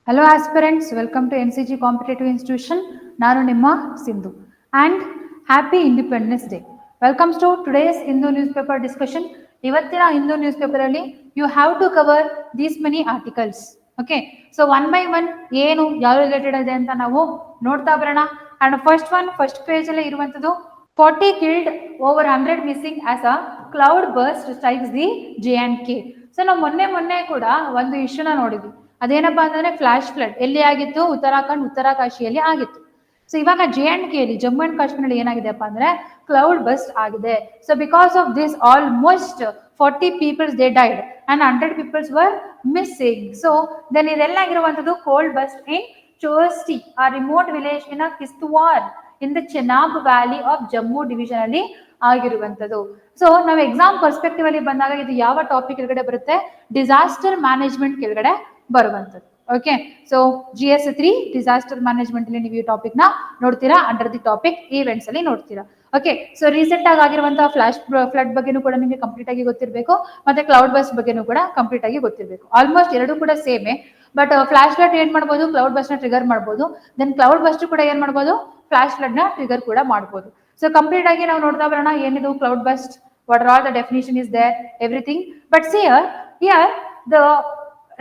Hello aspirants, welcome to NCG Competitive Institution. Nanu Nimma Sindhu and happy Independence Day. Welcome to today's Hindu newspaper discussion. Ivattina Hindu newspaper alli you have to cover these many articles. Okay, so one by one ಏನು ಯಾವ related ಇದೆ ಅಂತ ನಾವು ನೋಡ್ತಾ ಬರೋಣ. And first page ಅಲ್ಲಿ ಇರುವಂತದ್ದು 40 killed over 100 missing as a cloud burst strikes the J&K. So ನಾವು ಮೊನ್ನೆ ಕೂಡ ಒಂದು ಇಶ್ಯೂನ ನೋಡಿದ್ವಿ. ಅದೇನಪ್ಪಾ ಅಂತಂದ್ರೆ ಫ್ಲಾಶ್ ಫ್ಲಡ್ ಎಲ್ಲಿ ಆಗಿತ್ತು? ಉತ್ತರಾಕಾಶಿಯಲ್ಲಿ ಆಗಿತ್ತು. ಸೊ ಇವಾಗ J&K ಅಲ್ಲಿ ಜಮ್ಮು ಅಂಡ್ ಕಾಶ್ಮೀರಲ್ಲಿ ಏನಾಗಿದೆಪ್ಪ ಅಂದ್ರೆ ಕ್ಲೌಡ್ ಬಸ್ಟ್ ಆಗಿದೆ. So because of this almost 40 peoples they died and 100 peoples were missing. So then ಇದೆಲ್ಲ ಆಗಿರುವಂತದ್ದು cloud burst in Chasoti, a remote village in Kishtwar in the Chenab valley of Jammu division ಅಲ್ಲಿ ಆಗಿರುವಂತದ್ದು. ಸೊ ನಾವು ಎಕ್ಸಾಮ್ ಪರ್ಸ್ಪೆಕ್ಟಿವ್ ಅಲ್ಲಿ ಬಂದಾಗ ಇದು ಯಾವ ಟಾಪಿಕ್ ಕೆಳಗಡೆ ಬರುತ್ತೆ? ಡಿಸಾಸ್ಟರ್ ಮ್ಯಾನೇಜ್ಮೆಂಟ್ ಕೆಳಗಡೆ ಬರುವಂತದ್ದು. Okay, so GS3 disaster management ಅಲ್ಲಿ ನೀವು ಈ ಟಾಪಿಕ್ ನ ನೋಡ್ತೀರಾ, ಅಂಡರ್ ದಿ ಟಾಪಿಕ್ ಈವೆಂಟ್ಸ್ ಅಲ್ಲಿ ನೋಡ್ತೀರಾ. ಓಕೆ, ಸೊ ರೀಸೆಂಟ್ ಆಗಿ ಆಗಿರುವಂತಹ ಫ್ಲಾಶ್ ಫ್ಲಡ್ ಬಗ್ಗೆನೂ ಕೂಡ ನಿಮಗೆ ಕಂಪ್ಲೀಟ್ ಆಗಿ ಗೊತ್ತಿರಬೇಕು, ಮತ್ತೆ ಕ್ಲೌಡ್ ಬಸ್ ಬಗ್ಗೆನೂ ಕೂಡ ಕಂಪ್ಲೀಟ್ ಆಗಿ ಗೊತ್ತಿರಬೇಕು. ಆಲ್ಮೋಸ್ಟ್ ಎರಡು ಕೂಡ ಸೇಮೇ, ಬಟ್ ಫ್ಲಾಶ್ ಫ್ಲಡ್ ಏನ್ ಮಾಡ್ಬೋದು? ಕ್ಲೌಡ್ ಬಸ್ ನ ಟ್ರಿಗರ್ ಮಾಡ್ಬೋದು. ದೆನ್ ಕ್ಲೌಡ್ ಬಸ್ಟ್ ಕೂಡ ಏನ್ ಮಾಡ್ಬೋದು? ಫ್ಲಾಶ್ ಫ್ಲಡ್ ನ ಟ್ರಿಗರ್ ಕೂಡ ಮಾಡ್ಬೋದು. ಸೊ ಕಂಪ್ಲೀಟ್ ಆಗಿ ನಾವು ನೋಡ್ತಾ ಬರೋಣ ಏನಿದು cloud burst, what are all the definition is there, everything. But see here the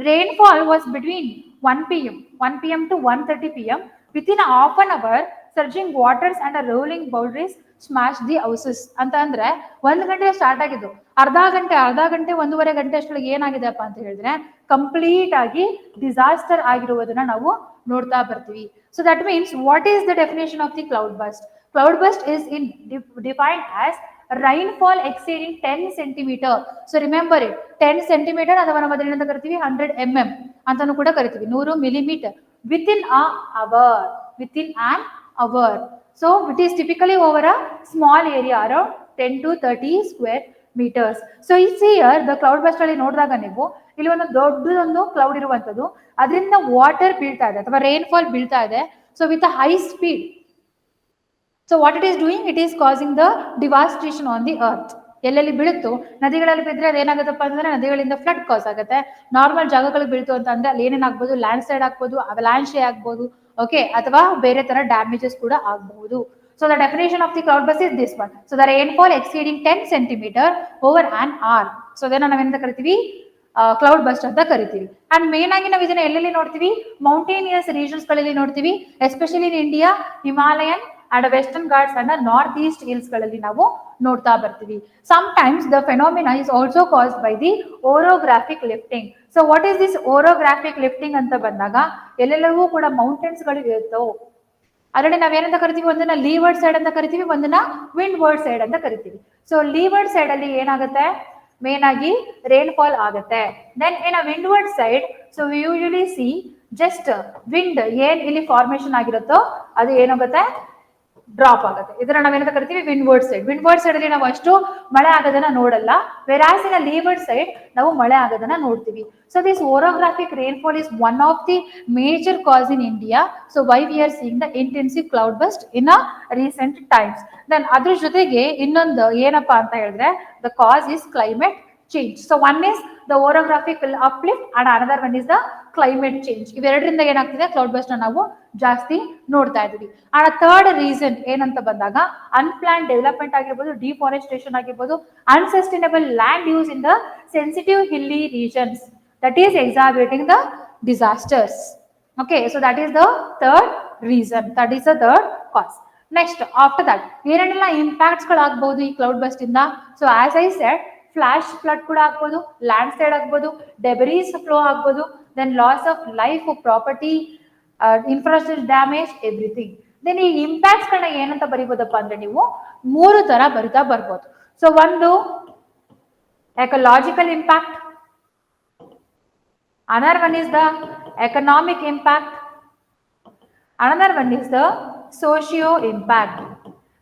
rainfall was between 1 p.m. to 1:30 p.m. within a half an hour surging waters and a rolling boundaries smashed the houses ಅಂತ ಅಂದ್ರೆ 1 ಗಂಟೆ start ಆಗಿದ್ದು, ಅರ್ಧ ಗಂಟೆ 1.5 ಗಂಟೆ ಅಷ್ಟೊಳಗೆ ಏನಾಗಿದೆಪ್ಪ ಅಂತ ಹೇಳಿದ್ರೆ complete ಆಗಿ ಡಿಸಾಸ್ಟರ್ ಆಗಿರುವುದನ್ನ ನಾವು ನೋಡ್ತಾ ಬರ್ತೀವಿ. So that means what is the definition of the cloud burst? Cloud burst is defined as rainfall exceeding 10 centimeter. So remember it, 10 centimeter ಅಥವಾ ನಾವು ಅದನ್ನ ಕರಿತೀವಿ 100 mm ಅಂತಾನೂ ಕೂಡ ಕರಿತೀವಿ, 100 millimeter within an hour. So it is typically over a small area around 10 to 30 square meters. So you see here the cloud burst ಅಲ್ಲಿ ನೋಡಿದಾಗ ನೀವು ಇಲ್ಲಿ ಒಂದು ದೊಡ್ಡದೊಂದು ಕ್ಲೌಡ್ ಇರುವಂತದ್ದು, ಅದರಿಂದ ವಾಟರ್ ಬೀಳ್ತಾ ಇದೆ ಅಥವಾ ರೈನ್ಫಾಲ್ ಬೀಳ್ತಾ ಇದೆ. So with high speed. So what it is doing? It is causing the devastation on the earth. ಎಲ್ಲೆಲ್ಲಿ ಬೀಳುತ್ತೋ ನದಿಗಳಲ್ಲಿ ಬಿದ್ದರೆ ಅದೇನಾಗುತ್ತಪ್ಪ ಅಂದ್ರೆ ನದಿಗಳಿಂದ ಫ್ಲಡ್ ಕಾಸ್ ಆಗುತ್ತೆ. ನಾರ್ಮಲ್ ಜಾಗಗಳಿಗೆ ಬೀಳ್ತು ಅಂತ ಅಂದ್ರೆ ಅಲ್ಲಿ ಏನೇನಾಗ್ಬೋದು? ಲ್ಯಾಂಡ್ ಸ್ಲೈಡ್ ಆಗ್ಬೋದು, ಅವಲಾಂಚೆ ಆಗ್ಬೋದು, ಓಕೆ, ಅಥವಾ ಬೇರೆ ತರ ಡ್ಯಾಮೇಜಸ್ ಕೂಡ ಆಗಬಹುದು. So the definition of the cloud burst is this one. So the rainfall exceeding 10 centimeter over an hour. So then ನಾವೇನಂತ ಕರಿತೀವಿ? ಕ್ಲೌಡ್ ಬಸ್ಟ್ ಅಂತ ಕರಿತೀವಿ. ಅಂಡ್ ಮೇನ್ ಆಗಿ ನಾವು ಇದನ್ನ ಎಲ್ಲೆಲ್ಲಿ ನೋಡ್ತೀವಿ? ಮೌಂಟೇನಿಯಸ್ ರೀಜನ್ಸ್ ಗಳಲ್ಲಿ ನೋಡ್ತೀವಿ, especially in India, Himalayan and western ghats and north east hills ಗಳಲ್ಲಿ ನಾವು ನೋಡ್ತಾ ಬರ್ತೀವಿ. Sometimes the phenomena is also caused by the orographic lifting. So what is this orographic lifting ಅಂತ ಬಂದಾಗ ಎಲ್ಲೆಲ್ಲವೂ ಕೂಡ ಮೌಂಟೇನ್ಸ್ ಗಳು ಇರುತ್ತೋ ಅದರಲ್ಲಿ ನಾವೇನಂತ ಕರಿತೀವಿ? ಒಂದನ್ನ ಲೀವರ್ಡ್ ಸೈಡ್ ಅಂತ ಕರಿತೀವಿ, ಒಂದನ್ನ ವಿಂಡ್ ವರ್ಡ್ ಸೈಡ್ ಅಂತ ಕರಿತೀವಿ. ಸೊ ಲೀವರ್ಡ್ ಸೈಡ್ ಅಲ್ಲಿ ಏನಾಗುತ್ತೆ? ಮೇನ್ ಆಗಿ ರೈನ್ಫಾಲ್ ಆಗುತ್ತೆ. Then in a windward side, so we usually see just wind ಏನ್ ಇಲ್ಲಿ ಫಾರ್ಮೇಶನ್ ಆಗಿರುತ್ತೋ ಅದು ಏನಾಗುತ್ತೆ? ಡ್ರಾಪ್ ಆಗುತ್ತೆ. ಇದನ್ನ ನಾವೇನಂತ ಕರಿತೀವಿ? ವಿಂಡ್ವರ್ಡ್ ಸೈಡ್. ವಿಂಡ್ವರ್ಡ್ ಸೈಡ್ ಅಲ್ಲಿ ನಾವು ಅಷ್ಟು ಮಳೆ ಆಗೋದನ್ನ ನೋಡಲ್ಲ, ವೆರಾಸ್ ಇನ್ ಲೀವರ್ಡ್ ಸೈಡ್ ನಾವು ಮಳೆ ಆಗೋದನ್ನ ನೋಡ್ತೀವಿ. So this orographic rainfall is one of the major cause in India. So why we are seeing the intensive cloud burst in a recent times. Then ಅದ್ರ ಜೊತೆಗೆ ಇನ್ನೊಂದು ಏನಪ್ಪಾ ಅಂತ ಹೇಳಿದ್ರೆ the cause is climate change. So one is the orographic uplift and another one is the climate change. ಇವೆರಡರಿಂದ ಏನಾಗ್ತಿದೆ? Cloud burst ನಾವು ಜಾಸ್ತಿ ನೋಡ್ತಾ ಇದ್ದೀವಿ. ಅಂಡ್ ಥರ್ಡ್ ರೀಸನ್ ಏನಂತ ಬಂದಾಗ ಅನ್ಪ್ಲಾನ್ ಡೆವಲಪ್ಮೆಂಟ್ ಆಗಿರ್ಬೋದು, ಡಿಫಾರೆಸ್ಟೇಷನ್ ಆಗಿರ್ಬೋದು, unsustainable land use in the sensitive hilly regions, that is exacerbating the disasters. Okay, so that is the third reason, that is the third cause. Next after that ಏನೇನೆಲ್ಲ impacts ಗಳಾಗಬಹುದು ಈ cloud burst ಇಂದ? So as I said, flash flood ಕೂಡ ಆಗ್ಬೋದು, landslide ಆಗ್ಬೋದು, debris flow ಆಗ್ಬೋದು, then loss of life, property, infrastructure damage, everything. Then ಈ impacts ಗಳನ್ನ ಏನಂತ ಬರೀಬೋದಪ್ಪ ಅಂದ್ರೆ ನೀವು 3 ತರ ಬರಿತಾ ಬರ್ಬೋದು. ಸೊ ಒಂದು ecological impact, another one is the economic impact, another one is the socio impact.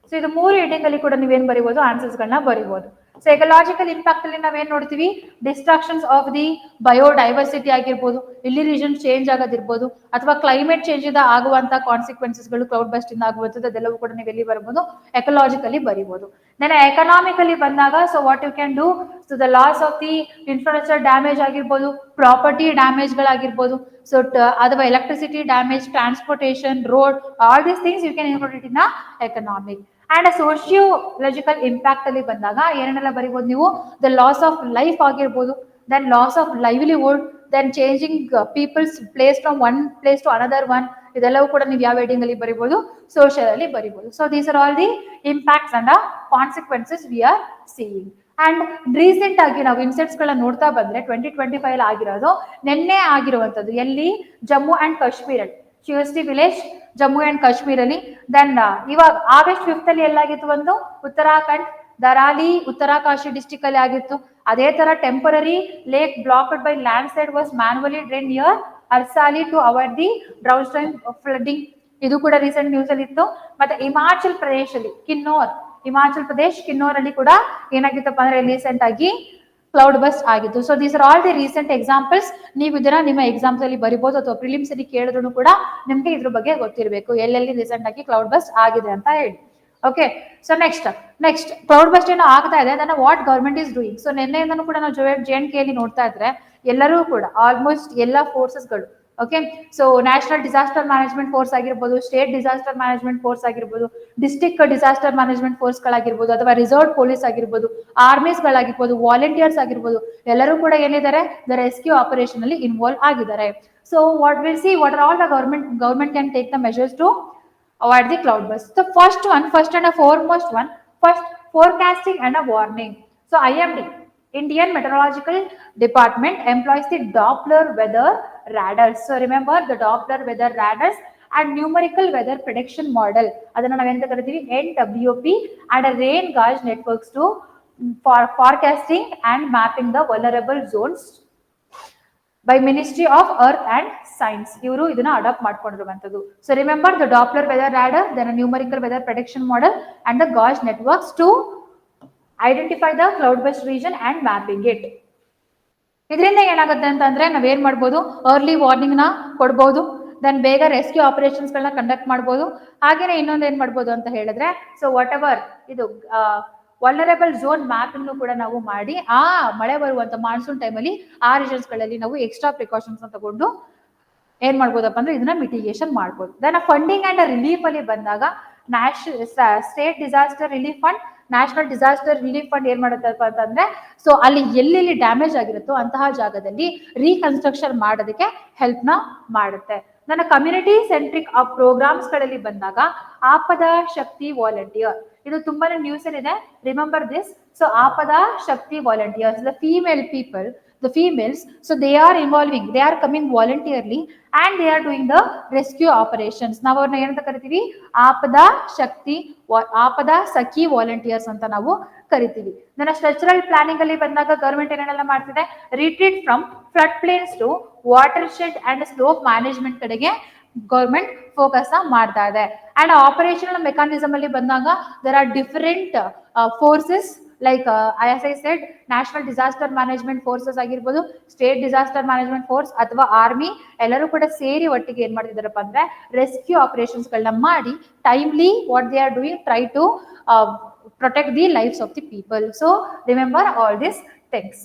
So ಇದು 3 ಹೆಡಿಂಗ್ ಅಲ್ಲಿ ಕೂಡ ನೀವೇನ್ ಬರೀಬಹುದು? ಆನ್ಸರ್ಸ್ ಗಳನ್ನ ಬರೀಬಹುದು. ಸೊ ಎಕಲಾಜಿಕಲ್ ಇಂಪ್ಯಾಕ್ಟ್ ಅಲ್ಲಿ ನಾವೇನ್ ನೋಡ್ತೀವಿ, ಡಿಸ್ಟ್ರಾಕ್ಷನ್ಸ್ ಆಫ್ ದಿ ಬಯೋಡೈವರ್ಸಿಟಿ ಆಗಿರ್ಬೋದು, ಇಲ್ಲಿ ರೀಜನ್ ಚೇಂಜ್ ಆಗೋದಿರ್ಬೋದು, ಅಥವಾ ಕ್ಲೈಮೇಟ್ ಚೇಂಜ್ ಇಂದ ಆಗುವಂತ ಕಾನ್ಸಿಕ್ವೆನ್ಸಸ್ಗಳು ಕ್ಲೌಡ್ ಬಸ್ಟ್ ಇಂದ ಆಗುವಂಥದ್ದು, ಅದೆಲ್ಲವೂ ಕೂಡ ನೀವು ಎಲ್ಲಿ ಬರ್ಬೋದು, ಎಕಲಾಜಿಕಲಿ ಬರೀಬಹುದು. ದೆನ್ ಎಕನಾಮಿಕಲಿ ಬಂದಾಗ, so what you can do, so the loss of the infrastructure damage ಆಗಿರ್ಬೋದು, ಪ್ರಾಪರ್ಟಿ ಡ್ಯಾಮೇಜ್ ಗಳಾಗಿರ್ಬೋದು, ಸೊ ಅಥವಾ electricity damage, transportation, road, all these things you can include it in economic. And sociological impact ಅಲ್ಲಿ ಬಂದಾಗ ಏನೇನೆಲ್ಲ ಬರೀಬಹುದು ನೀವು, the loss of life ಆಗಿರ್ಬೋದು, then loss of livelihood, then changing peoples place from one place to another one, ಇದೆಲ್ಲವೂ ಕೂಡ ನೀವು ಯಾವ ಹೆಡಿಂಗ್ ಅಲ್ಲಿ ಬರೀಬಹುದು, ಸೋಷಿಯಲ್ ಅಲ್ಲಿ ಬರೀಬಹುದು. So these are all the impacts and consequences we are seeing. And recent ಆಗಿ ನಾವು ಇನ್ಸಿಡೆಂಟ್ಸ್ ಗಳನ್ನ ನೋಡ್ತಾ ಬಂದ್ರೆ 2025 ಆಗಿರೋದು, ನಿನ್ನೆ ಆಗಿರುವಂತದ್ದು ಎಲ್ಲಿ, ಜಮ್ಮು ಅಂಡ್ ಕಾಶ್ಮೀರ್ ಅಲ್ಲಿ, ಶಿವಸ್ತಿ ವಿಲೇಜ್, ಜಮ್ಮು ಅಂಡ್ ಕಾಶ್ಮೀರ್ ಅಲ್ಲಿ. ದೆನ್ ಇವಾಗ ಆಗಸ್ಟ್ 5 ಅಲ್ಲಿ ಎಲ್ಲಾಗಿತ್ತು, ಒಂದು ಉತ್ತರಾಖಂಡ್ ದರಾಲಿ ಉತ್ತರಾಕಾಶಿ ಡಿಸ್ಟಿಕ್ ಅಲ್ಲಿ ಆಗಿತ್ತು. ಅದೇ ತರ temporary lake blocked by landslide was manually drain near ಅರ್ಸಾಲಿ to avoid the downstream flooding, ಇದು ಕೂಡ ರೀಸೆಂಟ್ ನ್ಯೂಸ್ ಅಲ್ಲಿ ಇತ್ತು. ಮತ್ತೆ ಹಿಮಾಚಲ್ ಪ್ರದೇಶಲ್ಲಿ ಕಿನ್ನೋರ್, ಹಿಮಾಚಲ್ ಪ್ರದೇಶ್ ಕಿನ್ನೋರ್ ಅಲ್ಲಿ ಕೂಡ ಏನಾಗಿತ್ತಪ್ಪ ಅಂದ್ರೆ ರೀಸೆಂಟ್ ಆಗಿ ಕ್ಲೌಡ್ ಬಸ್ಟ್ ಆಗಿತ್ತು. So these are all the recent examples. ನೀವು ಇದನ್ನ ನಿಮ್ಮ ಎಕ್ಸಾಮ್ಸ್ ಅಲ್ಲಿ ಬರಿಬಹುದು, ಅಥವಾ ಪ್ರಿಲಿಮ್ಸ್ ಅಲ್ಲಿ ಕೇಳಿದ್ರು ಕೂಡ ನಿಮ್ಗೆ ಇದ್ರ ಬಗ್ಗೆ ಗೊತ್ತಿರಬೇಕು, ಎಲ್ಲೆಲ್ಲಿ ರೀಸೆಂಟ್ ಆಗಿ ಕ್ಲೌಡ್ ಬಸ್ಟ್ ಆಗಿದೆ ಅಂತ ಹೇಳಿ. Okay, so next cloud burst ಏನೋ ಆಗ್ತಾ ಇದೆ, ಅದನ್ನ what government is doing. So ನಿನ್ನೆಯಿಂದನೂ ಕೂಡ ನಾವು JNK ಅಲ್ಲಿ ನೋಡ್ತಾ ಇದ್ರೆ ಎಲ್ಲರೂ ಕೂಡ ಆಲ್ಮೋಸ್ಟ್ ಎಲ್ಲ ಫೋರ್ಸಸ್ಗಳು, okay, so national disaster management force ಆಗಿರ್ಬೋದು, ಸ್ಟೇಟ್ ಡಿಸಾಸ್ಟರ್ ಮ್ಯಾನೇಜ್ಮೆಂಟ್ ಫೋರ್ಸ್ ಆಗಿರ್ಬೋದು, ಡಿಸ್ಟ್ರಿಕ್ಟ್ ಡಿಸಾಸ್ಟರ್ ಮ್ಯಾನೇಜ್ಮೆಂಟ್ ಫೋರ್ಸ್ ಗಳಾಗಿರ್ಬೋದು, ಅಥವಾ ರಿಸರ್ವ್ ಪೊಲೀಸ್ ಆಗಿರ್ಬೋದು, ಆರ್ಮೀಸ್ ಗಳಾಗಿರ್ಬೋದು, ವಾಲಂಟಿಯರ್ಸ್ ಆಗಿರ್ಬೋದು, ಎಲ್ಲರೂ ಕೂಡ ಏನಿದ್ದಾರೆ, ದ ರೆಸ್ಕ್ಯೂ ಆಪರೇಷನ್ ಅಲ್ಲಿ ಇನ್ವಾಲ್ವ್ ಆಗಿದ್ದಾರೆ. So what will see, what are all the government can take the measures to avoid the cloud burst. The first and a foremost one, first forecasting and a warning. So IMD, Indian Meteorological Department, employs the Doppler weather radars. So remember the Doppler weather radars and numerical weather prediction model, ಅದನ್ನ ನಾವೆಂತ ಕರಿತೀವಿ, NWP, and a rain gauge networks to for forecasting and mapping the vulnerable zones by Ministry of Earth and Science. ಇವರು ಇದನ್ನ adapt ಮಾಡ್ಕೊಂಡಿರುವಂತದ್ದು. So remember the Doppler weather radar, then numerical weather prediction model and the gauge networks to identify the cloud burst region and mapping it. ಇದರಿಂದ ಏನಾಗುತ್ತೆ ಅಂತಂದ್ರೆ ನಾವೇನ್ ಮಾಡ್ಬೋದು, early warning ನ ಕೊಡ್ಬೋದು, ದೆನ್ ಬೇಗ ರೆಸ್ಕ್ಯೂ ಆಪರೇಷನ್ಸ್ ಗಳನ್ನ ಕಂಡಕ್ಟ್ ಮಾಡ್ಬೋದು. ಹಾಗೇನೆ ಇನ್ನೊಂದು ಏನ್ ಮಾಡ್ಬೋದು ಅಂತ ಹೇಳಿದ್ರೆ, ಸೊ ವಾಟ್ ಎವರ್ ಇದು ವಲ್ನರಬಲ್ ಝೋನ್ ಮ್ಯಾಪ್ ಅನ್ನು ಕೂಡ ನಾವು ಮಾಡಿ, ಆ ಮಳೆ ಬರುವಂತ ಮಾನ್ಸೂನ್ ಟೈಮಲ್ಲಿ ಆ ರೀಜನ್ಸ್ ಗಳಲ್ಲಿ ನಾವು ಎಕ್ಸ್ಟ್ರಾ ಪ್ರಿಕಾಷನ್ಸ್ ತಗೊಂಡು ಏನ್ ಮಾಡ್ಬೋದಪ್ಪ ಅಂದ್ರೆ ಇದನ್ನ ಮಿಟಿಗೇಷನ್ ಮಾಡ್ಬೋದು. ದೆನ್ ಫಂಡಿಂಗ್ ಅಂಡ್ ರಿಲೀಫ್ ಅಲ್ಲಿ ಬಂದಾಗ, state disaster relief fund, national disaster relief fund ಏನ್ ಮಾಡುತ್ತಪ್ಪ ಅಂತಂದ್ರೆ, ಸೊ ಅಲ್ಲಿ ಎಲ್ಲೆಲ್ಲಿ ಡ್ಯಾಮೇಜ್ ಆಗಿರುತ್ತೋ ಅಂತಹ ಜಾಗದಲ್ಲಿ ರೀಕನ್ಸ್ಟ್ರಕ್ಷನ್ ಮಾಡೋದಕ್ಕೆ ಹೆಲ್ಪ್ ನ ಮಾಡುತ್ತೆ. ನನ್ನ ಕಮ್ಯುನಿಟಿ ಸೆಂಟ್ರಿಕ್ ಪ್ರೋಗ್ರಾಮ್ಸ್ ಗಳಲ್ಲಿ ಬಂದಾಗ, ಆಪದ ಶಕ್ತಿ ವಾಲಂಟಿಯರ್, ಇದು ತುಂಬಾನೇ ನ್ಯೂಸ್ ಅಲ್ಲಿ ಇದೆ, remember this. So Aapda Shakti volunteers, the female people, the females, so they are involving, they are coming voluntarily and they are doing the rescue operations. ನಾವು ಅವ್ರನ್ನ ಏನಂತ ಕರಿತೀವಿ, ಆಪದ ಸಖಿ ವಾಲಂಟಿಯರ್ಸ್ ಅಂತ ನಾವು ಕರಿತೀವಿ. ನನ್ನ ಸ್ಟ್ರಕ್ಚರಲ್ ಪ್ಲಾನಿಂಗ್ ಅಲ್ಲಿ ಬಂದಾಗ ಗವರ್ಮೆಂಟ್ ಏನೆಲ್ಲ ಮಾಡ್ತಿದೆ, retreat from flood plains to watershed and slope management ಕಡೆಗೆ ಗವರ್ಮೆಂಟ್ ಫೋಕಸ್ ಮಾಡ್ತಾ ಇದೆ. ಅಂಡ್ ಆಪರೇಷನಲ್ ಮೆಕಾನಿಸಮ್ ಅಲ್ಲಿ ಬಂದಾಗ there are different forces like as I said, national disaster management forces ಆಗಿರ್ಬೋದು, ಸ್ಟೇಟ್ ಡಿಸಾಸ್ಟರ್ ಮ್ಯಾನೇಜ್ಮೆಂಟ್ ಫೋರ್ಸ್ ಅಥವಾ army, ಎಲ್ಲರೂ ಕೂಡ ಸೇರಿ ಒಟ್ಟಿಗೆ ಏನ್ ಮಾಡ್ತಿದಾರಪ್ಪ ಅಂದ್ರೆ ರೆಸ್ಕ್ಯೂ ಆಪರೇಷನ್ಸ್ ಗಳನ್ನ ಮಾಡಿ timely what they are doing, try to protect the lives of the people. So remember all this things.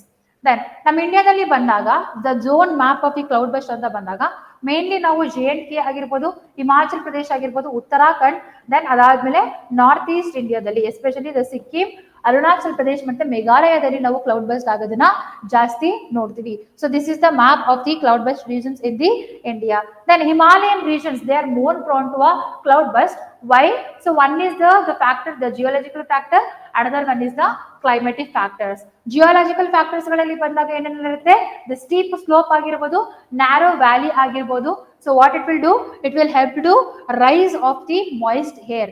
Then ನಮ್ಮ ಇಂಡಿಯಾದಲ್ಲಿ ಬಂದಾಗ the zone map of the cloudburst ಅಂತ ಬಂದಾಗ, ಮೇನ್ಲಿ ನಾವು JNK ಆಗಿರ್ಬೋದು, ಹಿಮಾಚಲ್ ಪ್ರದೇಶ ಆಗಿರ್ಬೋದು, ಉತ್ತರಾಖಂಡ್, ದೆನ್ ಅದಾದ್ಮೇಲೆ ನಾರ್ತ್ ಈಸ್ಟ್ ಇಂಡಿಯಾದಲ್ಲಿ ಎಸ್ಪೆಷಲಿ ದ ಸಿಕ್ಕಿಂ, ಅರುಣಾಚಲ್ ಪ್ರದೇಶ್ ಮತ್ತೆ ಮೇಘಾಲಯದಲ್ಲಿ ನಾವು ಕ್ಲೌಡ್ ಬಸ್ಟ್ ಆಗೋದನ್ನ ಜಾಸ್ತಿ ನೋಡ್ತೀವಿ. So this is the map of the cloud burst regions in the India. Then Himalayan regions, they are more prone to a cloudburst. Why? So one is the factor, the geological factor, another one is the climatic factors. Geological factors ಗಳಲ್ಲಿ ಬಂದಾಗ ಏನೇನಿರುತ್ತೆ, the steep slope ಆಗಿರಬಹುದು, narrow valley ಆಗಿರಬಹುದು. So what it will do, it will help to rise of the moist air.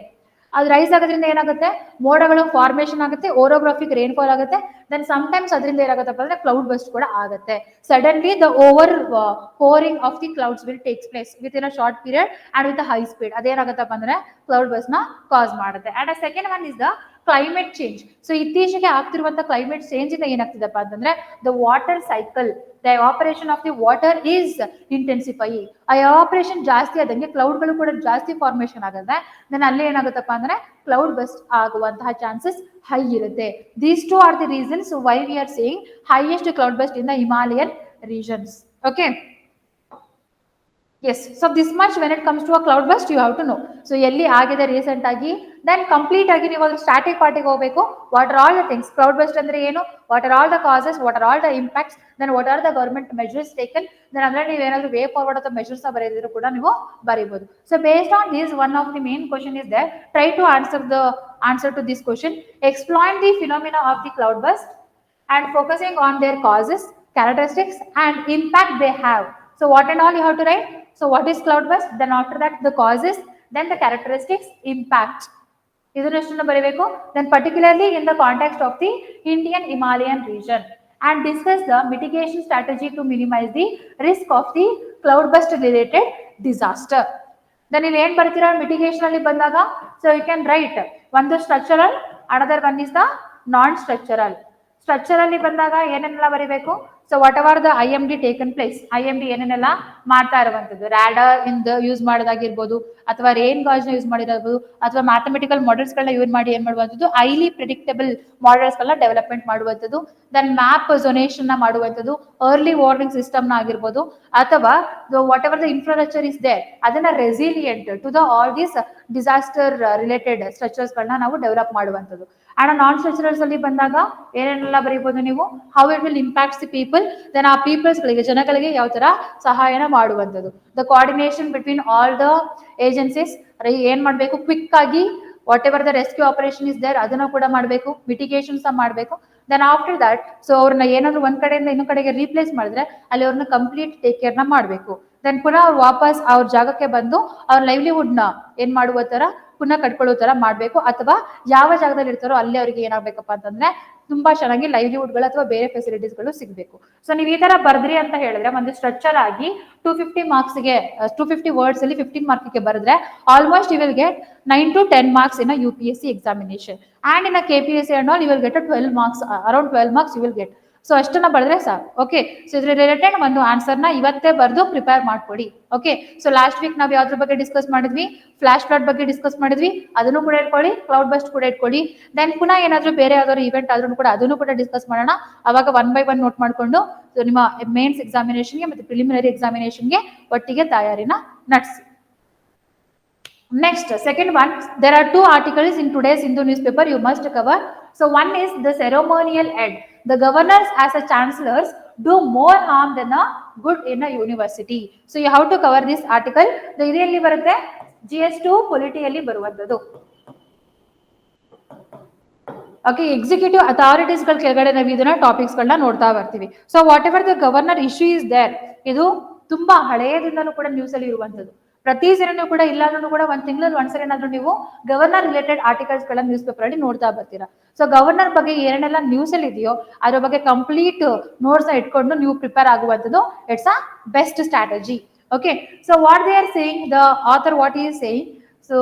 ಅದು rise ಆಗೋದ್ರಿಂದ ಏನಾಗುತ್ತೆ, ಮೋಡಗಳು formation ಆಗುತ್ತೆ, orographic rainfall ಆಗುತ್ತೆ. ದೆನ್ ಸಮ್ಟೈಮ್ಸ್ ಅದರಿಂದ ಏನಾಗುತ್ತಪ್ಪ ಅಂದ್ರೆ ಕ್ಲೌಡ್ ಬಸ್ಟ್ ಕೂಡ ಆಗುತ್ತೆ. Suddenly the over pouring of the clouds will takes place with in a short period and with high speed. ಅದೇನಾಗುತ್ತಪ್ಪ ಅಂದ್ರೆ ಕ್ಲೌಡ್ ಬಸ್ಟ್ ನ ಕಾಸ್ ಮಾಡುತ್ತೆ. And second one is the climate change. So ಇತ್ತೀಚೆಗೆ ಆಗ್ತಿರುವಂತ climate change ಇಂದ ಏನಾಗ್ತಿದೆಪ್ಪ ಅಂತಂದ್ರೆ the water cycle, the evaporation of the water is intensifying. ಆ ಎವಾಪರೇಷನ್ ಜಾಸ್ತಿ ಆದಂಗೆ ಕ್ಲೌಡ್ಗಳು ಕೂಡ ಜಾಸ್ತಿ ಫಾರ್ಮೇಶನ್ ಆಗುತ್ತೆ. ದೆನ್ ಅಲ್ಲಿ ಏನಾಗುತ್ತಪ್ಪ ಅಂದ್ರೆ ಕ್ಲೌಡ್ ಬಸ್ಟ್ ಆಗುವಂತಹ ಚಾನ್ಸಸ್ ಹೈ ಇರುತ್ತೆ. These two R the reasons why we are saying highest cloud burst in the Himalayan regions. Okay. Yes, so this much when it comes to a cloud burst you have to know. So ಎಲ್ಲಿ ಆಗಿದೆ recent ಆಗಿ, then complete ಆಗಿ ನೀವು ಅದ್ರ static ಪಾರ್ಟಿಗೆ ಹೋಗಬೇಕು. What are all the things, cloud burst ಅಂದ್ರೆ ಏನು, what are all the causes, what are all the impacts, then what are the government measures taken, then ಅಂದ್ರೆ ನೀವು ಏನಾದ್ರು ವೇ ಫಾರ್ವರ್ಡ್ ಅಥವಾ ಮೆಜರ್ಸ್ ಬರೆದಿದ್ರು ಕೂಡ ನೀವು ಬರೀಬಹುದು. So based on this one of the main question is there, try to answer to this question. Explain the phenomena of the cloud burst and focusing on their causes, characteristics and impact they have. So what and all you have to write? So what is cloud burst? Then after that the causes, then the characteristics, impact. ಇದನ್ನಷ್ಟನ್ನು ಬರೀಬೇಕು. Then particularly in the context of the Indian Himalayan region and discuss the mitigation strategy to minimize the risk of the cloud burst related disaster. Then ಇಲ್ಲಿ ಏನ್ ಬರ್ತೀರಾ mitigation ಅಲ್ಲಿ ಬಂದಾಗ, so you can write ಒಂದು structural, another one is the non structural. Structure ಅಲ್ಲಿ ಬಂದಾಗ ಏನೇನೆಲ್ಲ ಬರೀಬೇಕು, so whatever the IMD taken place, IMD ಏನೇನೆಲ್ಲ ಮಾಡ್ತಾ ಇರುವಂತದ್ದು, ರಾಡರ್ ಇಂದ ಯೂಸ್ ಮಾಡೋದಾಗಿರ್ಬೋದು, ಅಥವಾ ರೇನ್ ಗಾಜ್ ನ ಯೂಸ್ ಮಾಡಿರಬಹುದು, ಅಥವಾ ಮ್ಯಾಥಮೆಟಿಕಲ್ ಮಾಡೆಲ್ಸ್ ಗಳನ್ನ ಯೂಸ್ ಮಾಡಿ ಏನ್ ಮಾಡುವಂಥದ್ದು, ಹೈಲಿ ಪ್ರಿಡಿಕ್ಟಬಲ್ ಮಾಡೆಲ್ಸ್ ಗಳನ್ನ ಡೆವಲಪ್ಮೆಂಟ್ ಮಾಡುವಂಥದ್ದು, ದೆನ್ ಮ್ಯಾಪ್ ಝೋನೇಷನ್ ನ ಮಾಡುವಂಥದ್ದು, ಅರ್ಲಿ ವಾರ್ನಿಂಗ್ ಸಿಸ್ಟಮ್ ನ ಆಗಿರ್ಬೋದು, ಅಥವಾ whatever the infrastructure is there ಅದನ್ನ resilient to the all these disaster related structures ಗಳನ್ನ ನಾವು ಡೆವಲಪ್ ಮಾಡುವಂಥದ್ದು. ಅಂಡ್ ನಾನ್ ಸ್ಟ್ರಕ್ಚರಲ್ಸ್ ಅಲ್ಲಿ ಬಂದಾಗ ಏನೇನೆಲ್ಲ ಬರೀಬಹುದು ನೀವು, how it will impacts the people, then ಆ ಪೀಪಲ್ಸ್ ಗಳಿಗೆ, ಜನಗಳಿಗೆ ಯಾವ ತರ ಸಹಾಯನ ಮಾಡುವಂಥದ್ದು, the coordination between all the agencies, ಏನ್ ಮಾಡ್ಬೇಕು ಕ್ವಿಕ್ ಆಗಿ whatever the rescue operation is there ಅದನ್ನ ಕೂಡ ಮಾಡಬೇಕು, ಮಿಟಿಗೇಷನ್ಸ್ ಮಾಡಬೇಕು. ದೆನ್ ಆಫ್ಟರ್ ದಟ್ ಸೊ ಅವ್ರನ್ನ ಏನಾದ್ರು ಒಂದ್ ಕಡೆಯಿಂದ ಇನ್ನೊಂದ್ ಕಡೆಗೆ ರೀಪ್ಲೇಸ್ ಮಾಡಿದ್ರೆ ಅಲ್ಲಿ ಅವ್ರನ್ನ ಕಂಪ್ಲೀಟ್ ಟೇಕ್ ಕೇರ್ ನ ಮಾಡಬೇಕು. ದೆನ್ ಪುನಃ ಅವ್ರು ವಾಪಸ್ ಅವ್ರ ಜಾಗಕ್ಕೆ ಬಂದು ಅವ್ರ ಲೈವ್ಲಿಹುಡ್ ನ ಏನ್ ಮಾಡುವ ತರ ಪುನಃ ಕಟ್ಕೊಳ್ಳೋ ತರ ಮಾಡ್ಬೇಕು, ಅಥವಾ ಯಾವ ಜಾಗದಲ್ಲಿ ಇರ್ತಾರೋ ಅಲ್ಲಿ ಅವ್ರಿಗೆ ಏನಾಗ್ಬೇಕಪ್ಪ ಅಂತಂದ್ರೆ ತುಂಬಾ ಚೆನ್ನಾಗಿ ಲೈವ್ಲಿಹುಡ್ ಗಳು ಅಥವಾ ಬೇರೆ ಫೆಸಿಲಿಟೀಸ್ ಗಳು ಸಿಗಬೇಕು. ಸೊ ನೀವು ಈ ತರ ಬರ್ದ್ರಿ ಅಂತ ಹೇಳಿದ್ರೆ ಒಂದು ಸ್ಟ್ರಕ್ಚರ್ ಆಗಿ 250 ಮಾರ್ಕ್ಸ್ ಗೆ 250 ವರ್ಡ್ಸ್ ಅಲ್ಲಿ 15 ಮಾರ್ಕ್ ಗೆ ಬರೆದ್ರೆ almost you will get 9 to 10 marks in a UPSC examination and in a KPSC and all you will get a 12 marks, around 12 marks you will get. So ಅಷ್ಟನ್ನ ಬರೆದ್ರೆ ಸಾಕು. Okay, so ಇದ್ರ related ಒಂದು answer ನ ಇವತ್ತೇ ಬರೆದು prepare ಮಾಡ್ಕೊಡಿ. Okay, so last week ನಾವು ಯಾವ್ದ್ರ ಬಗ್ಗೆ ಡಿಸ್ಕಸ್ ಮಾಡಿದ್ವಿ, ಫ್ಲಾಶ್ ಫ್ಲಡ್ ಬಗ್ಗೆ ಡಿಸ್ಕಸ್ ಮಾಡಿದ್ವಿ, ಅದನ್ನು ಕೂಡ ಇಟ್ಕೊಳ್ಳಿ, ಕ್ಲೌಡ್ ಬಸ್ಟ್ ಕೂಡ ಇಟ್ಕೊಳ್ಳಿ. ದೆನ್ ಪುನಃ ಏನಾದ್ರು ಬೇರೆ ಯಾವ್ದಾದ್ರು ಇವೆಂಟ್ ಆದ್ರೂ ಕೂಡ ಅದನ್ನು ಕೂಡ ಡಿಸ್ಕಸ್ ಮಾಡೋಣ. ಅವಾಗ 1 by 1 ನೋಟ್ ಮಾಡ್ಕೊಂಡು ನಿಮ್ಮ ಮೇನ್ಸ್ ಎಕ್ಸಾಮಿನೇಷನ್ಗೆ ಮತ್ತೆ ಪ್ರಿಲಿಮಿನರಿ ಎಕ್ಸಾಮಿನೇಷನ್ಗೆ ಒಟ್ಟಿಗೆ ತಯಾರಿನ ನಡೆಸಿ. Next, second one, there are 2 articles in today's Hindu newspaper you must cover. So one is the ceremonial head. The governors as a chancellors do more harm than a good in a university. So you have to cover this article. The ಇದರಲ್ಲಿ ಬರುತ್ತೆ GS2 ಪೊಲಿಟಿಯಲ್ಲಿ ಬರುವಂತದ್ದು. Okay, executive authorities ಗಳ ಕೆಳಗಡೆ ನಾವು ಇದನ್ನ topics ಗಳನ್ನ ನೋಡ್ತಾ ಬರ್ತೀವಿ. So whatever the governor issue is there, ಇದು ತುಂಬಾ ಹಳೆಯದಿಂದಲೂ ಕೂಡ ನ್ಯೂಸ್ ಅಲ್ಲಿ ಇರುವಂತದ್ದು. ಪ್ರತಿ ಸರಿನೂ ಕೂಡ ಇಲ್ಲಾದ್ರೂ ಕೂಡ ಒಂದ್ ತಿಂಗಳಲ್ಲಿ ಒಂದ್ಸರಿ ಏನಾದ್ರು ನೀವು ಗವರ್ನರ್ ರಿಲೇಟೆಡ್ ಆರ್ಟಿಕಲ್ಸ್ ಗಳನ್ನ ನ್ಯೂಸ್ ಪೇಪರ್ ಅಲ್ಲಿ ನೋಡ್ತಾ ಬರ್ತೀರಾ. ಸೊ ಗವರ್ನರ್ ಬಗ್ಗೆ ಏನೆಲ್ಲ ನ್ಯೂಸ್ ಅಲ್ಲಿ ಇದೆಯೋ ಅದ್ರ ಬಗ್ಗೆ ಕಂಪ್ಲೀಟ್ ನೋಟ್ಸ್ ಇಟ್ಕೊಂಡು ನೀವು ಪ್ರಿಪೇರ್ ಆಗುವಂತದ್ದು it's a best strategy. Okay, so what they are saying, the author what is saying, so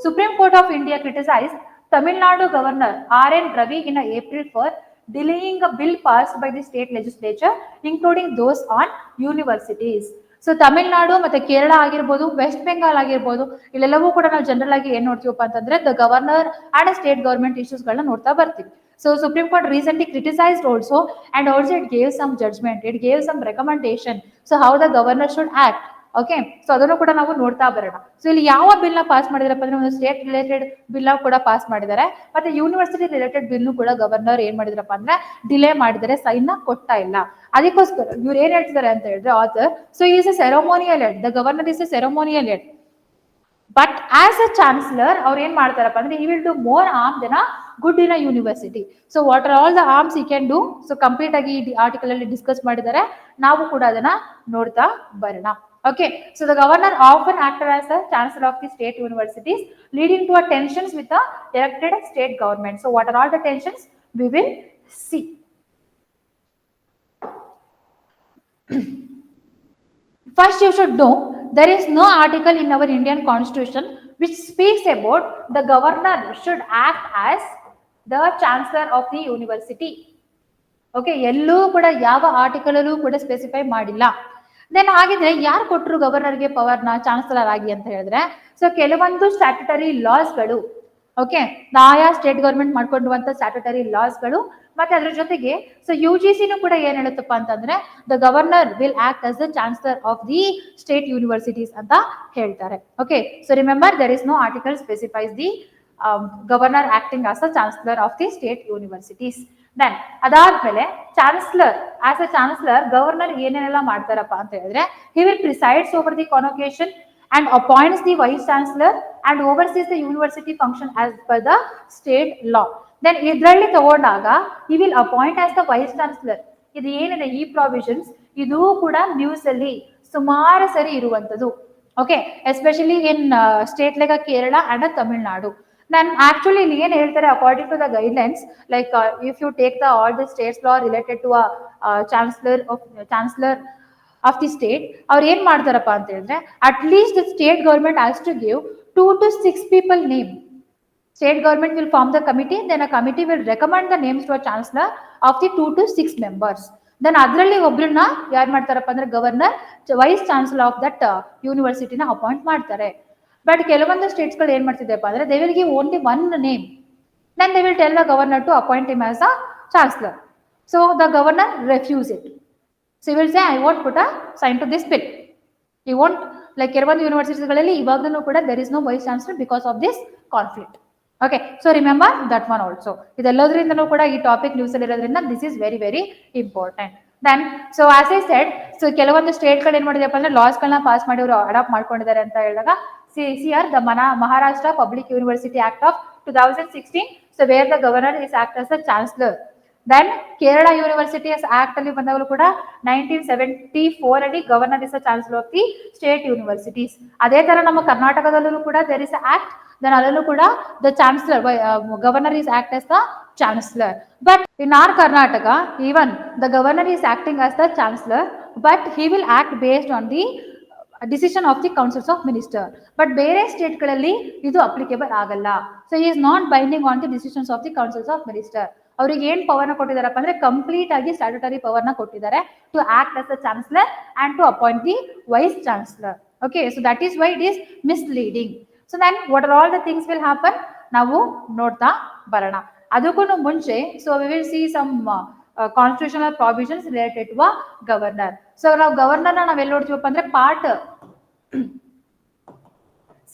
supreme Court of India criticise Tamil Nadu Governor R.N. Ravi in April for delaying a bill passed by the state legislature, including those on universities. So Tamil Nadu ಮತ್ತೆ ಕೇರಳ ಆಗಿರ್ಬೋದು, West Bengal ಆಗಿರ್ಬೋದು, ಇಲ್ಲೆಲ್ಲವೂ ಕೂಡ ನಾವು general ಆಗಿ ಏನ್ ನೋಡ್ತೀವಪ್ಪ ಅಂತಂದ್ರೆ the governor and state government issues ಗಳನ್ನ ನೋಡ್ತಾ ಬರ್ತೀವಿ. So supreme court recently criticized also and also it gave some judgment, it gave some recommendation, so how the governor should act. Okay, so ಅದನ್ನು ಕೂಡ ನಾವು ನೋಡ್ತಾ ಬರೋಣ. ಸೊ ಇಲ್ಲಿ ಯಾವ ಬಿಲ್ ನ ಪಾಸ್ ಮಾಡಿದಾರಪ್ಪ ಅಂದ್ರೆ ಒಂದು ಸ್ಟೇಟ್ ರಿಲೇಟೆಡ್ ಬಿಲ್ ಕೂಡ ಪಾಸ್ ಮಾಡಿದ್ದಾರೆ, ಮತ್ತೆ ಯೂನಿವರ್ಸಿಟಿ ರಿಲೇಟೆಡ್ ಬಿಲ್ ಕೂಡ ಗವರ್ನರ್ ಏನ್ ಮಾಡಿದ್ರಪ್ಪ ಅಂದ್ರೆ ಡಿಲೇ ಮಾಡಿದರೆ, ಸೈನ್ ನ ಕೊಡ್ತಾ ಇಲ್ಲ. ಅದಕ್ಕೋಸ್ಕರ ಇವ್ರು ಏನ್ ಹೇಳ್ತಿದ್ದಾರೆ ಅಂತ ಹೇಳಿದ್ರೆ author, so is A ceremonial head, the governor is A ceremonial head, but as a chancellor ಅವ್ರು ಏನ್ ಮಾಡ್ತಾರಪ್ಪ ಅಂದ್ರೆ he will do more harm than a good in a university. So what are all the harms he can do? So complete ಆಗಿ ಈ article ಅಲ್ಲಿ discuss ಮಾಡಿದ್ದಾರೆ, ನಾವು ಕೂಡ ಅದನ್ನ ನೋಡ್ತಾ ಬರೋಣ. Okay, so the governor often acted as a chancellor of the state universities, leading to a tensions with the elected state government. So what are all the tensions? We will see. First you should know, there is no article in our Indian constitution which speaks about the governor should act as the chancellor of the university. Okay, ಎಲ್ಲೂ ಕೂಡ ಯಾವ article ಅಲ್ಲೂ ಕೂಡ specify ಮಾಡಿಲ್ಲ. Then ಹಾಗಿದ್ರೆ ಯಾರು ಕೊಟ್ಟರು ಗವರ್ನರ್ಗೆ ಪವರ್ನ chancellor ಆಗಿ ಅಂತ ಹೇಳಿದ್ರೆ, ಸೊ ಕೆಲವೊಂದು ಸ್ಟ್ಯಾಟ್ಯುಟರಿ ಲಾಸ್ಗಳು, ಓಕೆ, ಆಯಾ ಸ್ಟೇಟ್ ಗವರ್ಮೆಂಟ್ ಮಾಡ್ಕೊಂಡಿರುವಂತ ಸ್ಟ್ಯಾಟ್ಯುಟರಿ ಲಾಸ್ಗಳು, ಮತ್ತೆ ಅದ್ರ ಜೊತೆಗೆ ಸೊ UGCನೂ ಕೂಡ ಏನ್ ಹೇಳುತ್ತಪ್ಪ ಅಂತಂದ್ರೆ the governor will act as the chancellor of the state universities ಅಂತ ಹೇಳ್ತಾರೆ. Okay, so remember there is no article specifies the governor acting as a chancellor of the state universities. Then ಅದಾದ್ಮೇಲೆ chancellor, as a chancellor governor ಏನೇನೆಲ್ಲ ಮಾಡ್ತಾರಪ್ಪ ಅಂತ ಹೇಳಿದ್ರೆ, he will presides over the convocation and appoints the vice chancellor and oversees the university function as per the state law. Then ಇದರಲ್ಲಿ ತಗೊಂಡಾಗ he will appoint as the vice chancellor. ಇದು ಏನಿದೆ ಈ provisions, ಇದು ಕೂಡ ನ್ಯೂಸ್ ಅಲ್ಲಿ ಸುಮಾರು ಸರಿ ಇರುವಂತದ್ದು. Okay, especially in state like Kerala and Tamil Nadu. ನಾನು ಆಕ್ಚುಲಿ ಇಲ್ಲಿ ಏನ್ ಹೇಳ್ತಾರೆ, according to the guidelines, like if you take the all the states law related to chancellor of the state, ಅವ್ರು ಏನ್ ಮಾಡ್ತಾರಪ್ಪ ಅಂತ ಹೇಳಿದ್ರೆ, at least the state government has to give 2 to 6 people name. State government will form the committee, then a committee will recommend the names to a chancellor of the 2 to 6 members. Then ಅದರಲ್ಲಿ ಒಬ್ರನ್ನ ಯಾರು ಮಾಡ್ತಾರಪ್ಪ ಅಂದ್ರೆ governor vice chancellor of that ಯೂನಿವರ್ಸಿಟಿನ appoint ಮಾಡ್ತಾರೆ. But ಕೆಲವೊಂದು states ಗಳು ಏನ್ ಮಾಡ್ತಿದ್ದೆಪ್ಪ ಅಂದ್ರೆ they will give only one name, then they will tell the governor to appoint him as a chancellor. So the governor refuse it. So he will say, I won't put a sign to this bill. He won't, like ಕೆಲವೊಂದು ಯೂನಿವರ್ಸಿಟಿಗಳಲ್ಲಿ ಇವಾಗಲೂ ಕೂಡ there is no vice chancellor because of this conflict. Okay, so remember that one also. ಇದೆಲ್ಲದರಿಂದನೂ ಕೂಡ ಈ topic news ಅಲ್ಲಿ ಇರೋದ್ರಿಂದ this is very very important. Then so as I said, so ಕೆಲವೊಂದು ಸ್ಟೇಟ್ಗಳು ಏನ್ ಮಾಡಿದೆಪ್ಪ ಅಂದ್ರೆ ಲಾಸ್ಗಳನ್ನ ಪಾಸ್ ಮಾಡಿ ಅವರು ಅಡಾಪ್ಟ್ ಮಾಡ್ಕೊಂಡಿದ್ದಾರೆ ಅಂತ ಹೇಳಿದಾಗ, CR the Maharashtra public university act of 2016, so where the governor is act as the chancellor. Then Kerala universities act ಅಲ್ಲಿ ಬಂದಾಗಲೂ ಕೂಡ 1974 ಅಲ್ಲಿ governor is the chancellor of the state universities. ಅದೇ ತರ ನಮ್ಮ ಕರ್ನಾಟಕದಲ್ಲೂ ಕೂಡ ದೇರ್ ಇಸ್ ಆಕ್ಟ್, then ಅದಲ್ಲೂ ಕೂಡ the chancellor, governor is act as the chancellor. But in our Karnataka, even the governor is acting as the chancellor, but he will act based on the decision of the councils of minister. But ಬೇರೆ state ಗಳಲ್ಲಿ ಇದು applicable ಆಗಲ್ಲ. So he is not binding on the decisions of the councils of minister. ಅವ್ರಿಗೆ ಏನ್ ಪವರ್ನ ಕೊಟ್ಟಿದಾರಪ್ಪ ಅಂದ್ರೆ complete ಆಗಿ statutory ಪವರ್ನ ಕೊಟ್ಟಿದ್ದಾರೆ to act as the chancellor and to appoint the vice chancellor. Okay, so that is why it is misleading. So then what are all the things will happen, ನಾವು ನೋಡ್ತಾ ಬರೋಣ. ಅದಕ್ಕೂ ಮುಂಚೆ so we will see some constitutional provisions related to a governor. So ನಾವು governor ನಾವು ಎಲ್ಲಿ ನೋಡ್ತೀವಪ್ಪ ಅಂದ್ರೆ part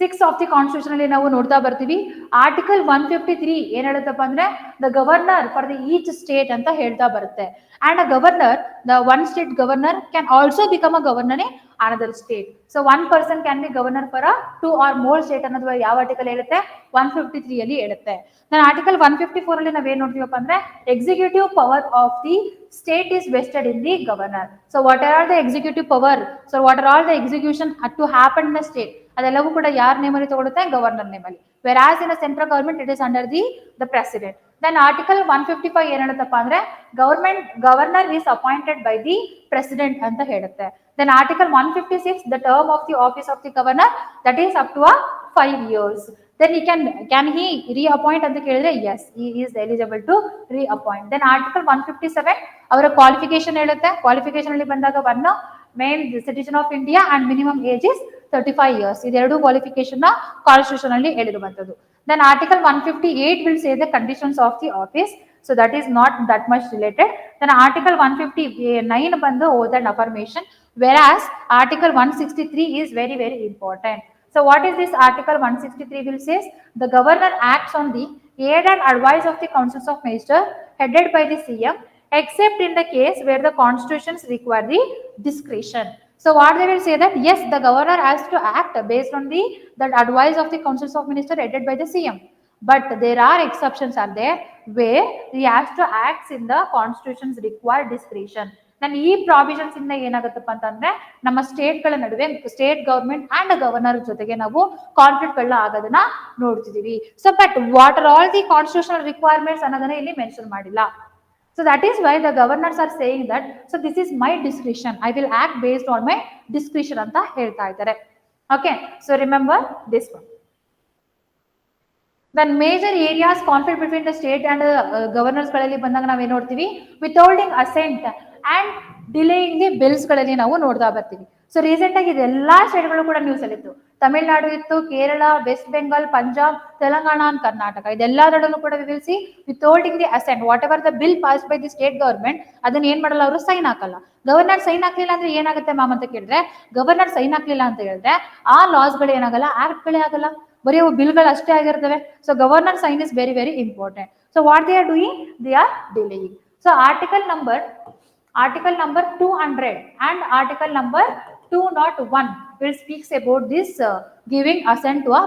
6 of the constitution ಅಲ್ಲಿ ನಾವು ನೋಡ್ತಾ ಬರ್ತೀವಿ. ಆರ್ಟಿಕಲ್ 153 ಏನ್ ಹೇಳುತ್ತಪ್ಪ ಅಂದ್ರೆ the governor for the each state ಅಂತ ಹೇಳ್ತಾ ಬರುತ್ತೆ. And a governor, the one state governor can also become a governor in another state. So one person can be governor for a 2 or more state ಅನ್ನೋದು ಯಾವ article ಹೇಳುತ್ತೆ, 153 ಅಲ್ಲಿ ಹೇಳುತ್ತೆ. ನಾನು article 154 ಅಲ್ಲಿ ನಾವೇನ್ ನೋಡ್ತೀವಪ್ಪ ಅಂದ್ರೆ executive power of the state is vested in the governor. So what are the executive power, so what are all the execution to happen in the state, ಅದೆಲ್ಲವೂ ಕೂಡ ಯಾರ ನೇಮಲ್ಲಿ ತಗೊಳುತ್ತೆ, ಗವರ್ನರ್ ನೇಮಲ್ಲಿ. Whereas in central government it is under the president. Then article 155 ಏನ್ ಹೇಳುತ್ತಪ್ಪ ಅಂದ್ರೆ governor is appointed by the president ಅಂತ ಹೇಳುತ್ತೆ. Then article 156 the term of the office of the governor that is up to 5 years. Then he can he reappoint ಅಂತ ಕೇಳಿದ್ರೆ yes, he is eligible to reappoint. Then article 157 ಅವರ qualification ಹೇಳುತ್ತೆ. Qualification ಅಲ್ಲಿ ಬಂದಾಗ one main citizen of India and minimum age is 35 years. ಇದೆರಡು qualification ನ constitution ಅಲ್ಲಿ ಹೇಳಿರುವಂತದ್ದು. Then article 158 will say the conditions of the office, so that is not that much related. Then article 159 ಬಂದು oath and affirmation, whereas article 163 is very very important. So what is this article 163 will says, the governor acts on the aid and advice of the councils of minister headed by the CM, except in the case where the constitutions require the discretion. So what they will say that yes, the governor has to act based on that advice of the councils of minister headed by the CM. But there are exceptions are there where he has to act in the constitutions required discretion. ನಾನು ಈ provisions ಇಂದ ಏನಾಗುತ್ತಪ್ಪ ಅಂತಂದ್ರೆ ನಮ್ಮ state ಗಳ ನಡುವೆ state government and governor ಜೊತೆಗೆ ನಾವು conflict ಗಳನ್ನ ಆಗೋದನ್ನ ನೋಡ್ತಿದೀವಿ. So but what are all the constitutional requirements ಅನ್ನೋದನ್ನ ಇಲ್ಲಿ ಮೆನ್ಷನ್ ಮಾಡಿಲ್ಲ. So that is why the governors are saying that so this is my discretion, I will act based on my discretion ಅಂತ ಹೇಳ್ತಾ ಇದ್ದಾರೆ. Okay, so remember this one. Then major areas conflict between the state and governors ಗಳಲ್ಲಿ ಬಂದಾಗ ನಾವೇನ್ ನೋಡ್ತೀವಿ, withholding assent and delaying the bills ಗಳಲ್ಲಿ ನಾವು ನೋಡ್ತಾ ಬರ್ತೀವಿ. ಸೊ ರೀಸೆಂಟ್ ಆಗಿ ಇದೆಲ್ಲಾ ಸ್ಟೇಟ್ಗಳು ಕೂಡ ನ್ಯೂಸ್ ಅಲ್ಲಿ ಇತ್ತು. ತಮಿಳುನಾಡು ಇತ್ತು, ಕೇರಳ, ವೆಸ್ಟ್ ಬೆಂಗಾಲ್, ಪಂಜಾಬ್, ತೆಲಂಗಾಣ ಅಂಡ್ ಕರ್ನಾಟಕ, ಇದೆಲ್ಲದರಲ್ಲೂ ಕೂಡ will see withholding the assent whatever the bill pass by the state government, ಅದನ್ನ ಏನ್ ಮಾಡಲ್ಲ, ಅವರು ಸೈನ್ ಹಾಕಲ್ಲ. ಗವರ್ನರ್ ಸೈನ್ ಹಾಕ್ಲಿಲ್ಲ ಅಂದ್ರೆ ಏನಾಗುತ್ತೆ ಮ್ಯಾಮ್ ಅಂತ ಕೇಳಿದ್ರೆ, ಗವರ್ನರ್ ಸೈನ್ ಹಾಕ್ಲಿಲ್ಲ ಅಂತ ಹೇಳಿದ್ರೆ ಆ ಲಾಸ್ ಗಳು ಏನಾಗಲ್ಲ, ಆಕ್ಟ್ ಗಳೇ ಆಗಲ್ಲ, ಬರೀ ಬಿಲ್ಗಳು ಅಷ್ಟೇ ಆಗಿರ್ತವೆ. So governor sign is very very important. So what they are doing, they are delaying. So article number 200 and article number 201 will speaks about this giving assent to a.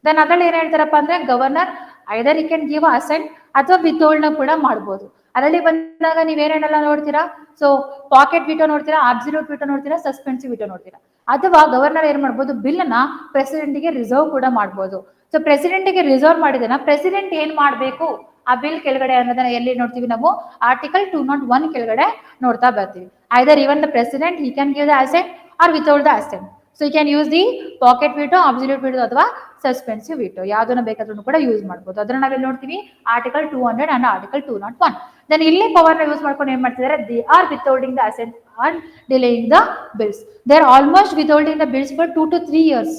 Then ಅದ್ರಲ್ಲಿ ಏನ್ ಹೇಳ್ತಾರಪ್ಪ ಅಂದ್ರೆ, governor ಐದರ್ ಈ can give asset ಅಥವಾ ವಿತ್ಹೋಲ್ಡ್ ಕೂಡ ಮಾಡಬಹುದು. ಅದರಲ್ಲಿ ಬಂದಾಗ ನೀವೇನೆಲ್ಲ ನೋಡ್ತೀರಾ, ಸೊ ಪಾಕೆಟ್ ವಿಟೋ ನೋಡ್ತೀರಾ, ಅಬ್ಸಲ್ಯೂಟ್ ವಿಟೋ ನೋಡ್ತೀರಾ, ಸಸ್ಪೆನ್ಸಿವ್ ವಿಟೋ ನೋಡ್ತೀರಾ. ಅಥವಾ ಗವರ್ನರ್ ಏನ್ ಮಾಡ್ಬೋದು, ಬಿಲ್ ನ ಪ್ರೆಸಿಡೆಂಟ್ ಗೆ ರಿಸರ್ವ್ ಕೂಡ ಮಾಡಬಹುದು. ಸೊ ಪ್ರೆಸಿಡೆಂಟ್ ಗೆ ರಿಸರ್ವ್ ಮಾಡಿದನ ಪ್ರೆಸಿಡೆಂಟ್ ಏನ್ ಮಾಡ್ಬೇಕು ಆ ಬಿಲ್ ಕೆಳಗಡೆ ಅನ್ನೋದನ್ನ ಎಲ್ಲಿ ನೋಡ್ತೀವಿ ನಾವು, ಆರ್ಟಿಕಲ್ 201 ಕೆಳಗಡೆ ನೋಡ್ತಾ ಬರ್ತೀವಿ. Either even the president he can give the assent or withhold the assent. So you can use the pocket veto, absolute veto ಅಥವಾ ಸಸ್ಪೆನ್ಸಿವ್ ವಿಟೋ, ಯಾವ್ದನ್ನ ಬೇಕಾದ್ರೂ ಕೂಡ ಯೂಸ್ ಮಾಡಬಹುದು. ಅದನ್ನ ನಾವೆಲ್ಲಿ ನೋಡ್ತೀವಿ, ಆರ್ಟಿಕಲ್ 200 ಅಂಡ್ ಆರ್ಟಿಕಲ್ 201. ದೆನ್ ಇಲ್ಲಿ ಪವರ್ ನ ಯೂಸ್ ಮಾಡ್ಕೊಂಡು ಏನ್ ಮಾಡ್ತಿದ್ದಾರೆ, they are withholding the assent and delaying the bills. They are almost withholding the bills for 2 to 3 years.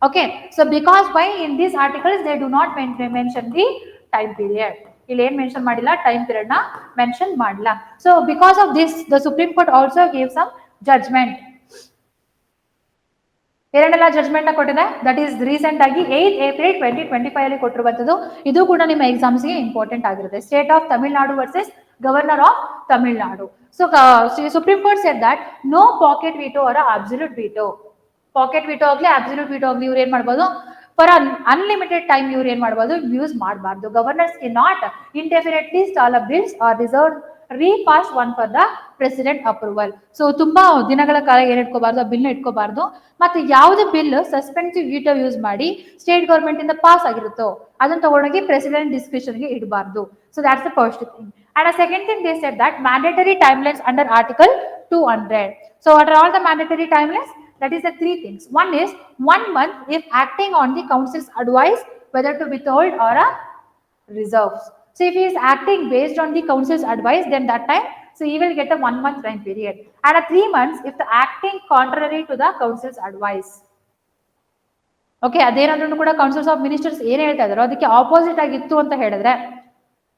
Okay, so because why in these articles they do not mention the time period. ಇಲ್ಲಿ ಏನ್ mention ಮಾಡಿಲ್ಲ, time period ನ mention ಮಾಡಿಲ್ಲ. So because of this the supreme Court also gave some judgement. ಎರಡೆಲ್ಲ judgement ನ ಕೊಟ್ಟಿದೆ, that is recent ಆಗಿ 8 April 2025 ಅಲ್ಲಿ ಕೊಟ್ಟಿರುವಂತದ್ದು. ಇದು ಕೂಡ ನಿಮ್ಮ ಎಕ್ಸಾಮ್ಸ್ ಗೆ ಇಂಪಾರ್ಟೆಂಟ್ ಆಗಿರುತ್ತೆ. State of Tamil Nadu versus governor of Tamil Nadu. So supreme court said that no pocket veto or absolute veto. Pocket veto ಆಗ್ಲಿ ಅಬ್ಸಲ್ಯೂಟ್ ವಿಟೋ ಆಗ್ಲಿ ಇವ್ರು ಏನ್ ಮಾಡ್ಬೋದು, ಫಾರ್ ಅನ್ಲಿಮಿಟೆಡ್ ಟೈಮ್ ಇವ್ರು ಏನ್ ಮಾಡ್ಬೋದು, ಯೂಸ್ ಮಾಡಬಾರ್ದು. Governors can not indefinitely stall a bills or reserve repass one for the president approval. So ತುಂಬಾ ದಿನಗಳ ಕಾಲ ಏನ್ ಇಟ್ಕೋಬಾರ್ದು, ಆ ಬಿಲ್ ನ ಇಟ್ಕೋಬಾರ್ದು. ಮತ್ತೆ ಯಾವ್ದು ಬಿಲ್ ಸಸ್ಪೆನ್ಸಿವ್ ವಿಟೋ ಯೂಸ್ ಮಾಡಿ ಸ್ಟೇಟ್ ಗವರ್ಮೆಂಟ್ ಇಂದ ಪಾಸ್ ಆಗಿರುತ್ತೋ ಅದನ್ನ ತಗೊಂಡೋಗಿ ಪ್ರೆಸಿಡೆಂಟ್ ಡಿಸ್ಕ್ರಿಷನ್ ಗೆ ಇಡಬಾರ್ದು. So that's the first thing. And a second thing they said that mandatory timelines under article 200. So what are all the mandatory timelines? That is the three things. One is 1 month if acting on the council's advice whether to withhold or a reserves. So if he is acting based on the council's advice, then that time so he will get a 1 month time period, and a 3 months if the acting contrary to the council's advice. Okay, ಅದೇನಾದ್ರೂ ಕೂಡ councils of ministers ಏನ್ ಹೇಳ್ತಾ ಇದಾರೋ ಅದಕ್ಕೆ opposite ಆಗಿತ್ತು ಅಂತ ಹೇಳಿದ್ರೆ,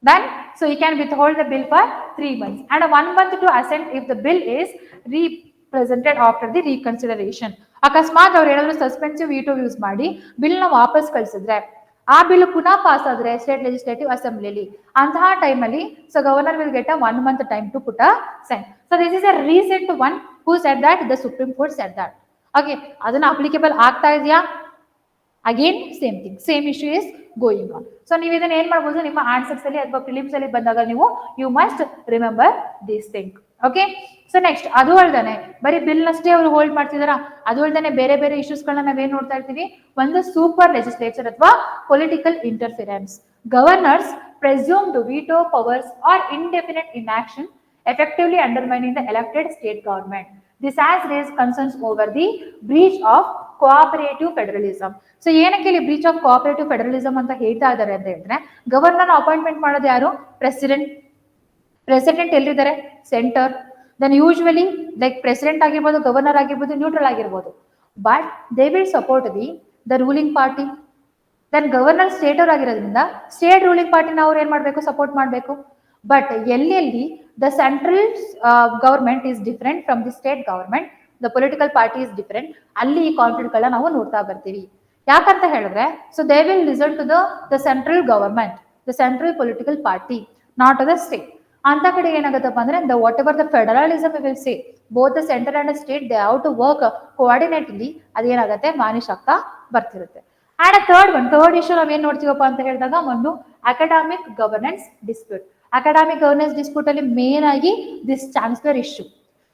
then so he can withhold the bill for 3 months and a 1 month to assent if the bill is represented after the reconsideration. ಅಕಸ್ಮಾತ್ ಅವ್ರು ಏನಾದ್ರು ಸಸ್ಪೆನ್ಸಿವ್ ವಿಟೋ ಯೂಸ್ ಮಾಡಿ ಬಿಲ್ ನ ವಾಪಸ್ ಕಳಿಸಿದ್ರೆ, ಆ ಬಿಲ್ ಪುನಃ ಪಾಸ್ ಆದ್ರೆ ಸ್ಟೇಟ್ ಲೆಜಿಸ್ಲೇಟಿವ್ ಅಸೆಂಬ್ಲಿಲಿ, ಅಂತಹ ಟೈಮಲ್ಲಿ so governor will get a 1 month time to put a sign. So this is a recent one who said that the supreme court said that. Okay, ಅದನ್ನ ಅಪ್ಲಿಕೇಬಲ್ ಆಗ್ತಾ ಇದೆಯಾ? Again same thing, same issue is going on. So ನೀವು ಇದನ್ನ ಏನ್ ಮಾಡಬಹುದು, ನಿಮ್ಮ answers ಅಲ್ಲಿ ಅಥವಾ ಫಿಲಿಮ್ಸ್ ಅಲ್ಲಿ ಬಂದಾಗ ನೀವು you must remember this thing. Okay, so next ಅದು ಅಲ್ದಾನೆ ಬರೀ ಬಿಲ್ ನಷ್ಟೇ ಅವರು ಹೋಲ್ಡ್ ಮಾಡ್ತಿದಾರ, ಅದು ಅಲ್ದಾನೆ ಬೇರೆ ಬೇರೆ ಇಶ್ಯೂಸ್ ಗಳನ್ನ ನಾವೇನ್ ನೋಡ್ತಾ ಇರ್ತೀವಿ. ಒಂದು ಸೂಪರ್ ಲೆಜಿಸ್ಲೇಚರ್ ಅಥವಾ political interference. Governors presumed veto powers or indefinite inaction effectively undermining the elected state government. This has raised concerns over the breach of cooperative federalism. So ಏನಕ್ಕೆ ಇಲ್ಲಿ ಬ್ರೀಚ್ ಆಫ್ ಕೋಆಪರೇಟಿವ್ ಫೆಡರಲಿಸಮ್ ಅಂತ ಹೇಳ್ತಾ ಇದ್ದಾರೆ ಅಂತ ಹೇಳಿದ್ರೆ, governor appointment ಮಾಡೋದು ಯಾರು? President. President ಎಲ್ಲಿದ್ದಾರೆ? Centre. Then usually like president ಆಗಿರ್ಬೋದು, ಗವರ್ನರ್ ಆಗಿರ್ಬೋದು, ನ್ಯೂಟ್ರಲ್ ಆಗಿರ್ಬೋದು, but they will support the ruling party. Then governor state ಅವ್ರು ಆಗಿರೋದ್ರಿಂದ ಸ್ಟೇಟ್ ರೂಲಿಂಗ್ ಪಾರ್ಟಿನ ಅವ್ರು ಏನ್ ಮಾಡ್ಬೇಕು? ಸಪೋರ್ಟ್ ಮಾಡಬೇಕು. ಬಟ್ ಎಲ್ಲಿ the central government is different from the state government, the political party is different, ಅಲ್ಲಿ ಈ ಕಾನ್ಫ್ಲಿಕ್ಟ್ ಗಳನ್ನ ನಾವು ನೋಡ್ತಾ ಬರ್ತೀವಿ. ಯಾಕಂತ ಹೇಳಿದ್ರೆ, so they will listen to the central government, the central political party, not the state. ಅಂತ ಕಡೆ ಏನಾಗುತ್ತಪ್ಪ ಅಂದ್ರೆ, the whatever the federalism will say both the centre and state they have to work coordinately, ಅದೇನಾಗುತ್ತೆ vanish ಆಗ್ತಾ ಬರ್ತಿರುತ್ತೆ. And third issue ನಾವ್ ಏನ್ ನೋಡ್ತೀವಪ್ಪ ಅಂತ ಹೇಳಿದಾಗ, ಒಂದು academic governance dispute. Academic governance dispute ಅಲ್ಲಿ ಮೇನ್ ಆಗಿ this chancellor issue,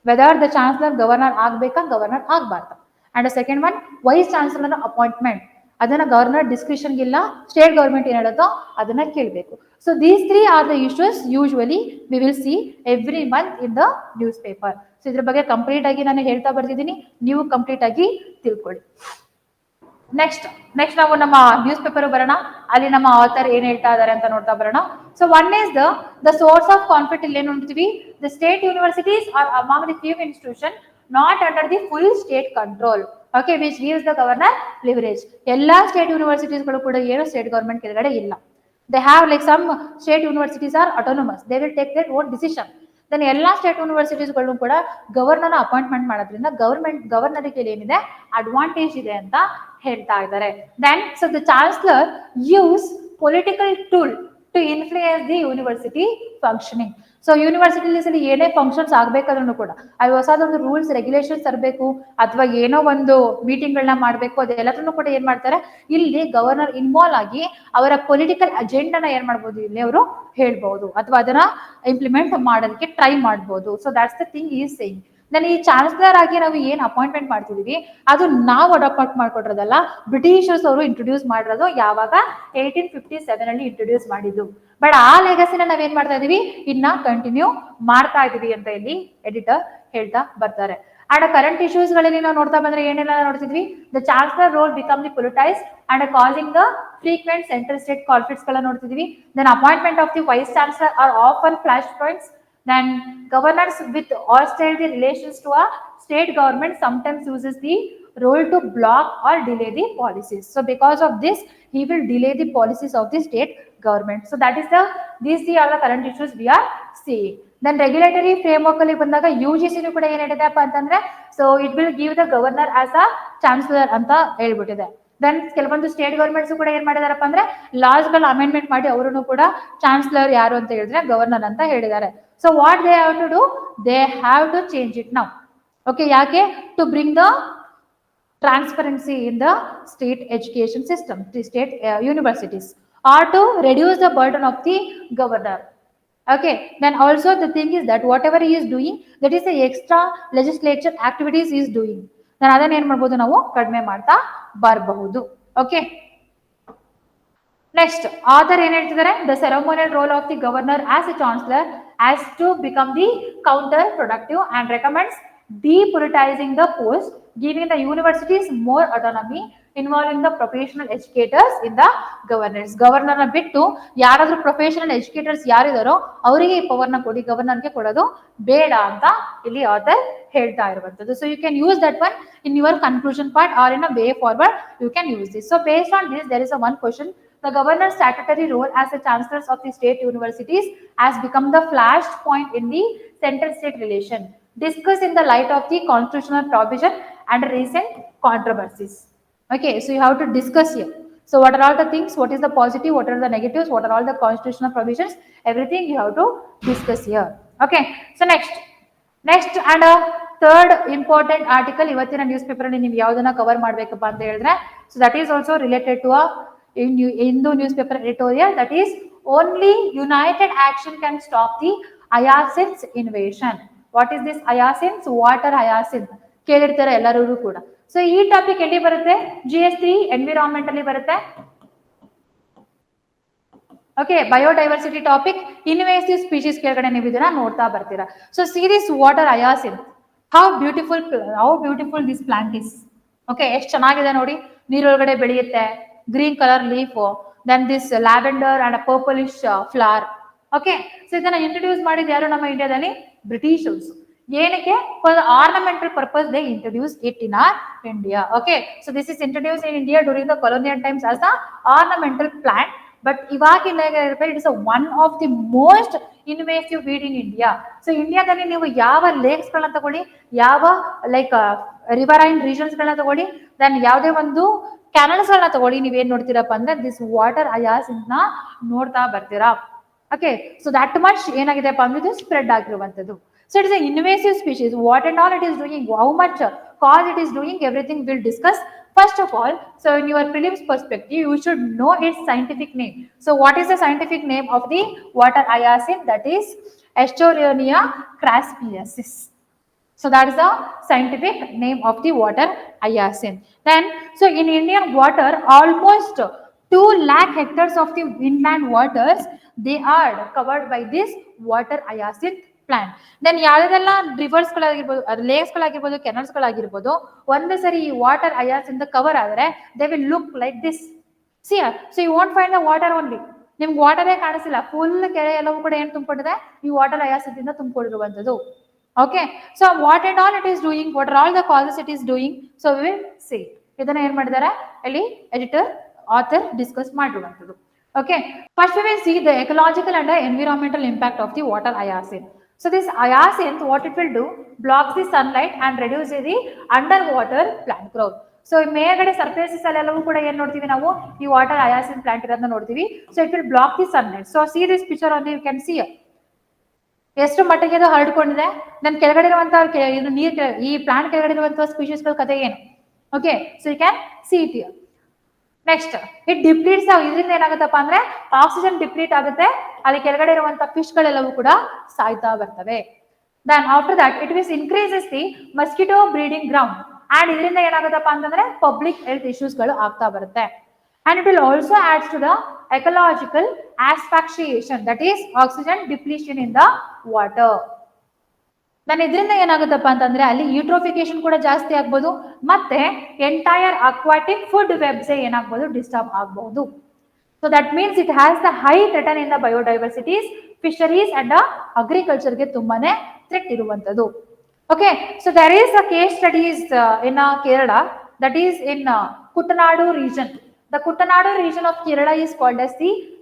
whether the chancellor governor ಆಗ್ಬೇಕಾ, ಗವರ್ನರ್ ಆಗ್ಬಾರ್ದ. And second one vice chancellor appointment, ಅದನ್ನ ಗವರ್ನರ್ ಡಿಸ್ಕ್ರಿಷನ್ ಇಲ್ಲ, ಸ್ಟೇಟ್ ಗವರ್ಮೆಂಟ್ ಏನ್ ಹೇಳುತ್ತೋ ಅದನ್ನ ಕೇಳಬೇಕು. So these three are the issues usually we will see every month in the newspaper. So ಇದ್ರ ಬಗ್ಗೆ ಕಂಪ್ಲೀಟ್ ಆಗಿ ನಾನು ಹೇಳ್ತಾ ಬರ್ತಿದ್ದೀನಿ, ನೀವು ಕಂಪ್ಲೀಟ್ ಆಗಿ ತಿಳ್ಕೊಳ್ಳಿ. ನೆಕ್ಸ್ಟ್ ನಾವು ನಮ್ಮ ನ್ಯೂಸ್ ಪೇಪರ್ ಬರೋಣ. ಅಲ್ಲಿ ನಮ್ಮ ಆಥರ್ ಏನ್ ಹೇಳ್ತಾ ಇದಾರೆ ಅಂತ ನೋಡ್ತಾ ಬರೋಣ. So one is the source of conflict. ಇಲ್ಲಿ ಏನ್ ನೋಡ್ತೀವಿ, the state universities are among the few institution not under the full state control. Okay, which gives the governor leverage. ಎಲ್ಲಾ ಸ್ಟೇಟ್ ಯೂನಿವರ್ಸಿಟೀಸ್ಗಳು ಕೂಡ ಏನು ಸ್ಟೇಟ್ ಗವರ್ಮೆಂಟ್ ಕೆಳಗಡೆ ಇಲ್ಲ. They have like some state universities are autonomous, they will take their own decision. Then ಎಲ್ಲಾ state ಯೂನಿವರ್ಸಿಟೀಸ್ಗಳು ಕೂಡ governor appointment ಮಾಡೋದ್ರಿಂದ ಗವರ್ನರ್ಗೆ ಏನಿದೆ ಅಡ್ವಾಂಟೇಜ್ ಇದೆ ಅಂತ ಹೇಳ್ತಾ ಇದ್ದಾರೆ. Then so the chancellor use political tool to influence the university functioning. So ಯೂನಿವರ್ಸಿಟೀಸಲ್ಲಿ ಏನೇ ಫಂಕ್ಷನ್ಸ್ ಆಗ್ಬೇಕಾದ್ರೂ ಕೂಡ ಅದು ಹೊಸದೊಂದು ರೂಲ್ಸ್ ರೆಗ್ಯುಲೇಷನ್ಸ್ ತರಬೇಕು ಅಥವಾ ಏನೋ ಒಂದು ಮೀಟಿಂಗ್ಗಳನ್ನ ಮಾಡಬೇಕು, ಅದೆಲ್ಲದನ್ನು ಕೂಡ ಏನ್ ಮಾಡ್ತಾರೆ, ಇಲ್ಲಿ ಗವರ್ನರ್ ಇನ್ವಾಲ್ವ್ ಆಗಿ ಅವರ ಪೊಲಿಟಿಕಲ್ ಅಜೆಂಡಾನ ಏನ್ ಮಾಡ್ಬೋದು, ಇಲ್ಲಿ ಅವರು ಹೇಳ್ಬಹುದು ಅಥವಾ ಅದನ್ನ ಇಂಪ್ಲಿಮೆಂಟ್ ಮಾಡೋದಕ್ಕೆ ಟ್ರೈ ಮಾಡ್ಬೋದು. So that's the thing is saying. ನಾನು ಈ ಚಾನ್ಸಲರ್ ಆಗಿ ನಾವು ಏನ್ ಅಪಾಯಿಂಟ್ಮೆಂಟ್ ಮಾಡ್ತಿದೀವಿ ಅದು ನಾವು ಅಡಾಪ್ಟ್ ಮಾಡ್ಕೊಟ್ರದಲ್ಲ, ಬ್ರಿಟಿಷರ್ಸ್ ಅವರು ಇಂಟ್ರೊಡ್ಯೂಸ್ ಮಾಡಿರೋದು. ಯಾವಾಗ 1857 ಅಲ್ಲಿ ಇಂಟ್ರೊಡ್ಯೂಸ್ ಮಾಡಿದ್ದು. ಬಟ್ ಆ ಲೆಗಸಿನ ನಾವೇನ್ ಮಾಡ್ತಾ ಇದೀವಿ, ಇನ್ನ ಕಂಟಿನ್ಯೂ ಮಾಡ್ತಾ ಇದೀವಿ ಅಂತ ಇಲ್ಲಿ ಎಡಿಟರ್ ಹೇಳ್ತಾ ಬರ್ತಾರೆ. ಅಂಡ್ ಕರೆಂಟ್ ಇಶ್ಯೂಸ್ ಗಳಲ್ಲಿ ನಾವು ನೋಡ್ತಾ ಬಂದ್ರೆ ಏನೆಲ್ಲ ನೋಡ್ತಿದ್ವಿ, the chancellor role become the politicise and causing the frequent central state conflicts ಗಳನ್ನ ನೋಡ್ತಿದ್ವಿ. Then appointment of the vice chancellor are often flash points. Then governors with hostility relations to a state government sometimes uses the role to block or delay the policies. So because of this, he will delay the policies of the state government. So that is these are the current issues we are seeing. Then regulatory framework ಅಲ್ಲಿ ಬಂದಾಗ UGC ನು ಕೂಡ ಏನ್ ಹೇಳಿದೆಪ್ಪ ಅಂತಂದ್ರೆ, so it will give the governor as a chancellor ಅಂತ ಹೇಳ್ಬಿಟ್ಟಿದೆ. Then ಕೆಲವೊಂದು state governments ಕೂಡ ಏನ್ ಮಾಡಿದಾರಪ್ಪ ಅಂದ್ರೆ ಲಾಸ್ ಗಳ ಅಮೆಂಡ್ಮೆಂಟ್ ಮಾಡಿ ಅವರನ್ನು ಕೂಡ ಚಾನ್ಸಲರ್ ಯಾರು ಅಂತ ಹೇಳಿದ್ರೆ ಗವರ್ನರ್ ಅಂತ ಹೇಳಿದ್ದಾರೆ. So what they have to do, they have to change it now. Okay, ಯಾಕೆ, to bring the transparency in the state education system, the state universities, or to reduce the burden of the governor. Okay, then also the thing is that whatever he is doing, that is the extra legislature activities he is doing, then ಅದನ್ನ ಏನ್ ಮಾಡಬಹುದು, ನಾವು ಕಡಿಮೆ ಮಾಡ್ತಾ ಬರಬಹುದು. Okay, next author ಏನ್ ಹೇಳ್ತಿದ್ದಾರೆ, the ceremonial role of the governor as a chancellor as to become the counterproductive and recommends depoliticizing the post, giving the universities more autonomy, involving the professional educators in the governance. ಗವರ್ನರ್ನ ಬಿಟ್ಟು ಯಾರಾದ್ರೂ professional educators ಯಾರಿದಾರೋ ಅವರಿಗೆ ಈ ಪವರ್ನ ಕೊಡಿ, ಗವರ್ನರ್ಗೆ ಕೊಡೋದು ಬೇಡ ಅಂತ ಇಲ್ಲಿ author ಹೇಳ್ತಾ ಇರುವಂತದ್ದು. So you can use that one in your conclusion part or in a way forward, you can use this. So based on this there is a one question, the governor's statutory role as the chancellors of the state universities has become the flashpoint in the central state relation. Discuss in the light of the constitutional provision and recent controversies. Okay, so you have to discuss here. So what are all the things, what is the positive, what are the negatives, what are all the constitutional provisions, everything you have to discuss here. Okay, so next and a third important article ಇವತ್ತಿನ news paper ಅಲ್ಲಿ ನೀವು ಯಾವುದನ್ನ cover ಮಾಡಬೇಕಪ್ಪ ಅಂತ ಹೇಳಿದ್ರೆ, so that is also related to a Hindu newspaper editorial, that is only united action can stop the hyacinth invasion. What is this hyacinth, water hyacinth ಕೇಳಿರ್ತಾರೆ ಎಲ್ಲರೂ ಕೂಡ. ಸೊ ಈ ಟಾಪಿಕ್ ಎಲ್ಲಿ ಬರುತ್ತೆ, GS3 ಎನ್ವಿರಾನ್ಮೆಂಟ್ ಅಲ್ಲಿ ಬರುತ್ತೆ. Okay, biodiversity topic, invasive species ಕೆಳಗಡೆ ನೀವು ಇದನ್ನ ನೋಡ್ತಾ ಬರ್ತೀರಾ. So series water hyacinth, how beautiful this plant is. Okay, ಎಷ್ಟು ಚೆನ್ನಾಗಿದೆ ನೋಡಿ, ನೀರೊಳಗಡೆ ಬೆಳೆಯುತ್ತೆ, green colour leaf, then this lavender and purplish flower. Okay, so ಇದನ್ನ ಇಂಟ್ರೊಡ್ಯೂಸ್ ಮಾಡಿದ ಯಾರು ನಮ್ಮ ಇಂಡಿಯಾದಲ್ಲಿ, ಬ್ರಿಟಿಷರ್ಸ್. ಏನಕ್ಕೆ, for ornamental purpose they introduce it in our India. Okay, so this is introduce in India during the colonial times as the ornamental plant. But ಇವಾಗಿನ it is one of the most invasive weed in India. So ಇಂಡಿಯಾದಲ್ಲಿ ನೀವು ಯಾವ lakes ಗಳನ್ನ ತಗೊಳ್ಳಿ, ಯಾವ like riverine regions ಗಳನ್ನ ತಗೊಳ್ಳಿ, then ಯಾವುದೇ ಒಂದು ಕ್ಯಾನಲ್ಸ್ ಗಳನ್ನ ತಗೊಳ್ಳಿ, ನೀವೇನ್ ನೋಡ್ತೀರಪ್ಪ ಅಂದ್ರೆ ದಿಸ್ ವಾಟರ್ ಹಯಾಸಿನ್ತ್ ನ ನೋಡ್ತಾ ಬರ್ತೀರಾ. Okay, so that much ಏನಾಗಿದೆಪ್ಪ ಅಂದ್ರೆ ಸ್ಪ್ರೆಡ್ ಆಗಿರುವಂತದ್ದು. So it is an invasive species. What and all it is doing, how much cause it is doing, everything we'll discuss. First of all, so in your prelims perspective, you should know its scientific name. So what is the scientific name of the water hyacinth? That is Escherichia crassiensis. So that is the scientific name of the water hyacinth. Then, so in Indian water, almost 2 lakh hectares of the inland waters, they are covered by this water hyacinth plant. Then ಯಾವ್ದೆಲ್ಲ rivers ಗಳಾಗಿರ್ಬೋದು, lakes ಗಳಾಗಿರ್ಬೋದು, canals ಗಳಾಗಿರ್ಬೋದು, ಒಂದೇ ಸರಿ ಈ water ಅಯಾಸ್ ಇಂದ cover ಆದ್ರೆ they will look like this. See so you want find the water only. ನಿಮ್ಗೆ ವಾಟರೇ ಕಾಣಿಸಿಲ್ಲ, ಫುಲ್ ಕೆರೆ ಎಲ್ಲವೂ ಕೂಡ ಏನ್ ತುಂಬಿಕೊಂಡಿದೆ, ಈ ವಾಟರ್ ಅಯಾಸದಿಂದ ತುಂಬಿಕೊಂಡಿರುವಂತದ್ದು. Okay, so what and all it is doing, what are all the causes it is doing, so we will see. ಇದನ್ನ ಏನ್ ಮಾಡಿದ್ದಾರೆ ಇಲ್ಲಿ ಎಡಿಟರ್ ಆಥರ್ ಡಿಸ್ಕಸ್ ಮಾಡಿರುವಂತದ್ದು. Okay, first we will see the ecological and the environmental impact of the water hyacinth. So this hyacinth, what it will do, blocks the sunlight and reduce the underwater plant growth. So ಮೇಲ್ಗಡೆ surfaces ಅಲ್ಲೆಲ್ಲವೂ ಕೂಡ ಏನ್ ನೋಡ್ತೀವಿ ನಾವು, ಈ water ಹಯಾಸಿಂತ್ plant ಇರೋದನ್ನ ನೋಡ್ತೀವಿ. So it will block the sunlight. So see this picture on you can see ಎಷ್ಟು ಮಟ್ಟಿಗೆ ಅದು ಹರಡ್ಕೊಂಡಿದೆ. ನನ್ನ ಕೆಳಗಡೆ ಇರುವಂತಹ ಇದು ನೀರ್, ಈ ಪ್ಲಾಂಟ್ ಕೆಳಗಡೆ ಇರುವಂತಹ ಸ್ಪೀಶೀಸ್ ಗಳ ಕಥೆ ಏನು. Okay, so you can see it here. Next it depletes. ಇದರಿಂದ ಏನಾಗುತ್ತಪ್ಪ ಅಂದ್ರೆ ಆಕ್ಸಿಜನ್ ಡಿಪ್ಲೀಟ್ ಆಗುತ್ತೆ, ಅಲ್ಲಿ ಕೆಳಗಡೆ ಇರುವಂತಹ ಫಿಶ್ ಗಳೆಲ್ಲವೂ ಕೂಡ ಸಾಯ್ತಾ ಬರ್ತವೆ. Then after that it is increases the mosquito breeding ground. And ಇದರಿಂದ ಏನಾಗುತ್ತಪ್ಪ ಅಂತಂದ್ರೆ ಪಬ್ಲಿಕ್ ಹೆಲ್ತ್ ಇಶ್ಯೂಸ್ ಗಳು ಆಗ್ತಾ ಬರುತ್ತೆ. And it will also adds to the ecological asphyxiation, that is oxygen depletion in the water. ನಾನು ಇದರಿಂದ ಏನಾಗುತ್ತಪ್ಪ ಅಂತಂದ್ರೆ ಅಲ್ಲಿ ಯೂಟ್ರೋಫಿಕೇಶನ್ ಕೂಡ ಜಾಸ್ತಿ ಆಗ್ಬೋದು, ಮತ್ತೆ ಎಂಟೈರ್ ಅಕ್ವಾಟಿಕ್ ಫುಡ್ ವೆಬ್ಸ್ ಏನಾಗ್ಬೋದು, ಡಿಸ್ಟರ್ಬ್ ಆಗಬಹುದು. So that means it has the high threaten in the biodiversities, fisheries and ಅಗ್ರಿಕಲ್ಚರ್ಗೆ ತುಂಬಾನೇ ಥ್ರೆಟ್ ಇರುವಂತದ್ದು. Okay, so there is a case studies in Kerala, that is in Kuttanad region. The Kuttanad region of Kerala is called as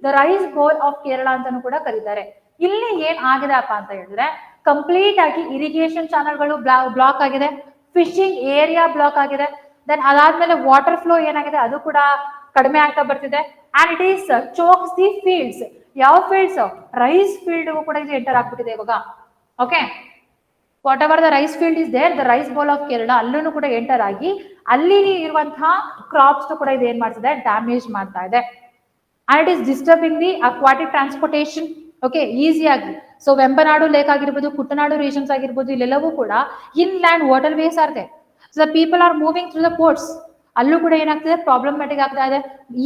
the rice bowl of Kerala ಅಂತಾನು ಕೂಡ ಕರೀತಾರೆ. ಇಲ್ಲಿ ಏನ್ ಆಗಿದೆಪ್ಪ ಅಂತ ಹೇಳಿದ್ರೆ ಕಂಪ್ಲೀಟ್ ಆಗಿ ಇರಿಗೇಷನ್ ಚಾನಲ್ಗಳು ಬ್ಲಾಕ್ ಆಗಿದೆ, ಫಿಶಿಂಗ್ ಏರಿಯಾ ಬ್ಲಾಕ್ ಆಗಿದೆ. ದೆನ್ ಅದಾದ್ಮೇಲೆ ವಾಟರ್ ಫ್ಲೋ ಏನಾಗಿದೆ ಅದು ಕೂಡ ಕಡಿಮೆ ಆಗ್ತಾ ಬರ್ತಿದೆ. And it is chokes the fields. ಯಾವ ಫೀಲ್ಡ್ಸ್? ರೈಸ್ ಫೀಲ್ಡ್ ಕೂಡ ಇದು ಎಂಟರ್ ಆಗ್ಬಿಟ್ಟಿದೆ ಇವಾಗ. Okay, whatever the rice field is there, the rice bowl of Kerala, ಅಲ್ಲೂ ಕೂಡ ಎಂಟರ್ ಆಗಿ ಅಲ್ಲಿ ಇರುವಂತಹ ಕ್ರಾಪ್ಸ್ ಕೂಡ ಇದು ಏನ್ ಮಾಡ್ತಿದೆ, ಡ್ಯಾಮೇಜ್ ಮಾಡ್ತಾ ಇದೆ. And it is disturbing the aquatic transportation. Okay, ಈಸಿಯಾಗಿ. ಸೊ ವೆಂಬನಾಡು ಲೇಕ್ ಆಗಿರ್ಬೋದು, ಕುಟ್ಟನಾಡು ರೀಜನ್ಸ್ ಆಗಿರ್ಬೋದು, ಇಲ್ಲೆಲ್ಲವೂ ಕೂಡ ಇನ್ ಲ್ಯಾಂಡ್ ವಾಟರ್ ವೇಸ್ ಆರ್ತೆ. So the people are moving through the ports. ಅಲ್ಲೂ ಕೂಡ ಏನಾಗ್ತಿದೆ, ಪ್ರಾಬ್ಲಮ್ಯಾಟಿಕ್ ಆಗ್ತಾ ಇದೆ,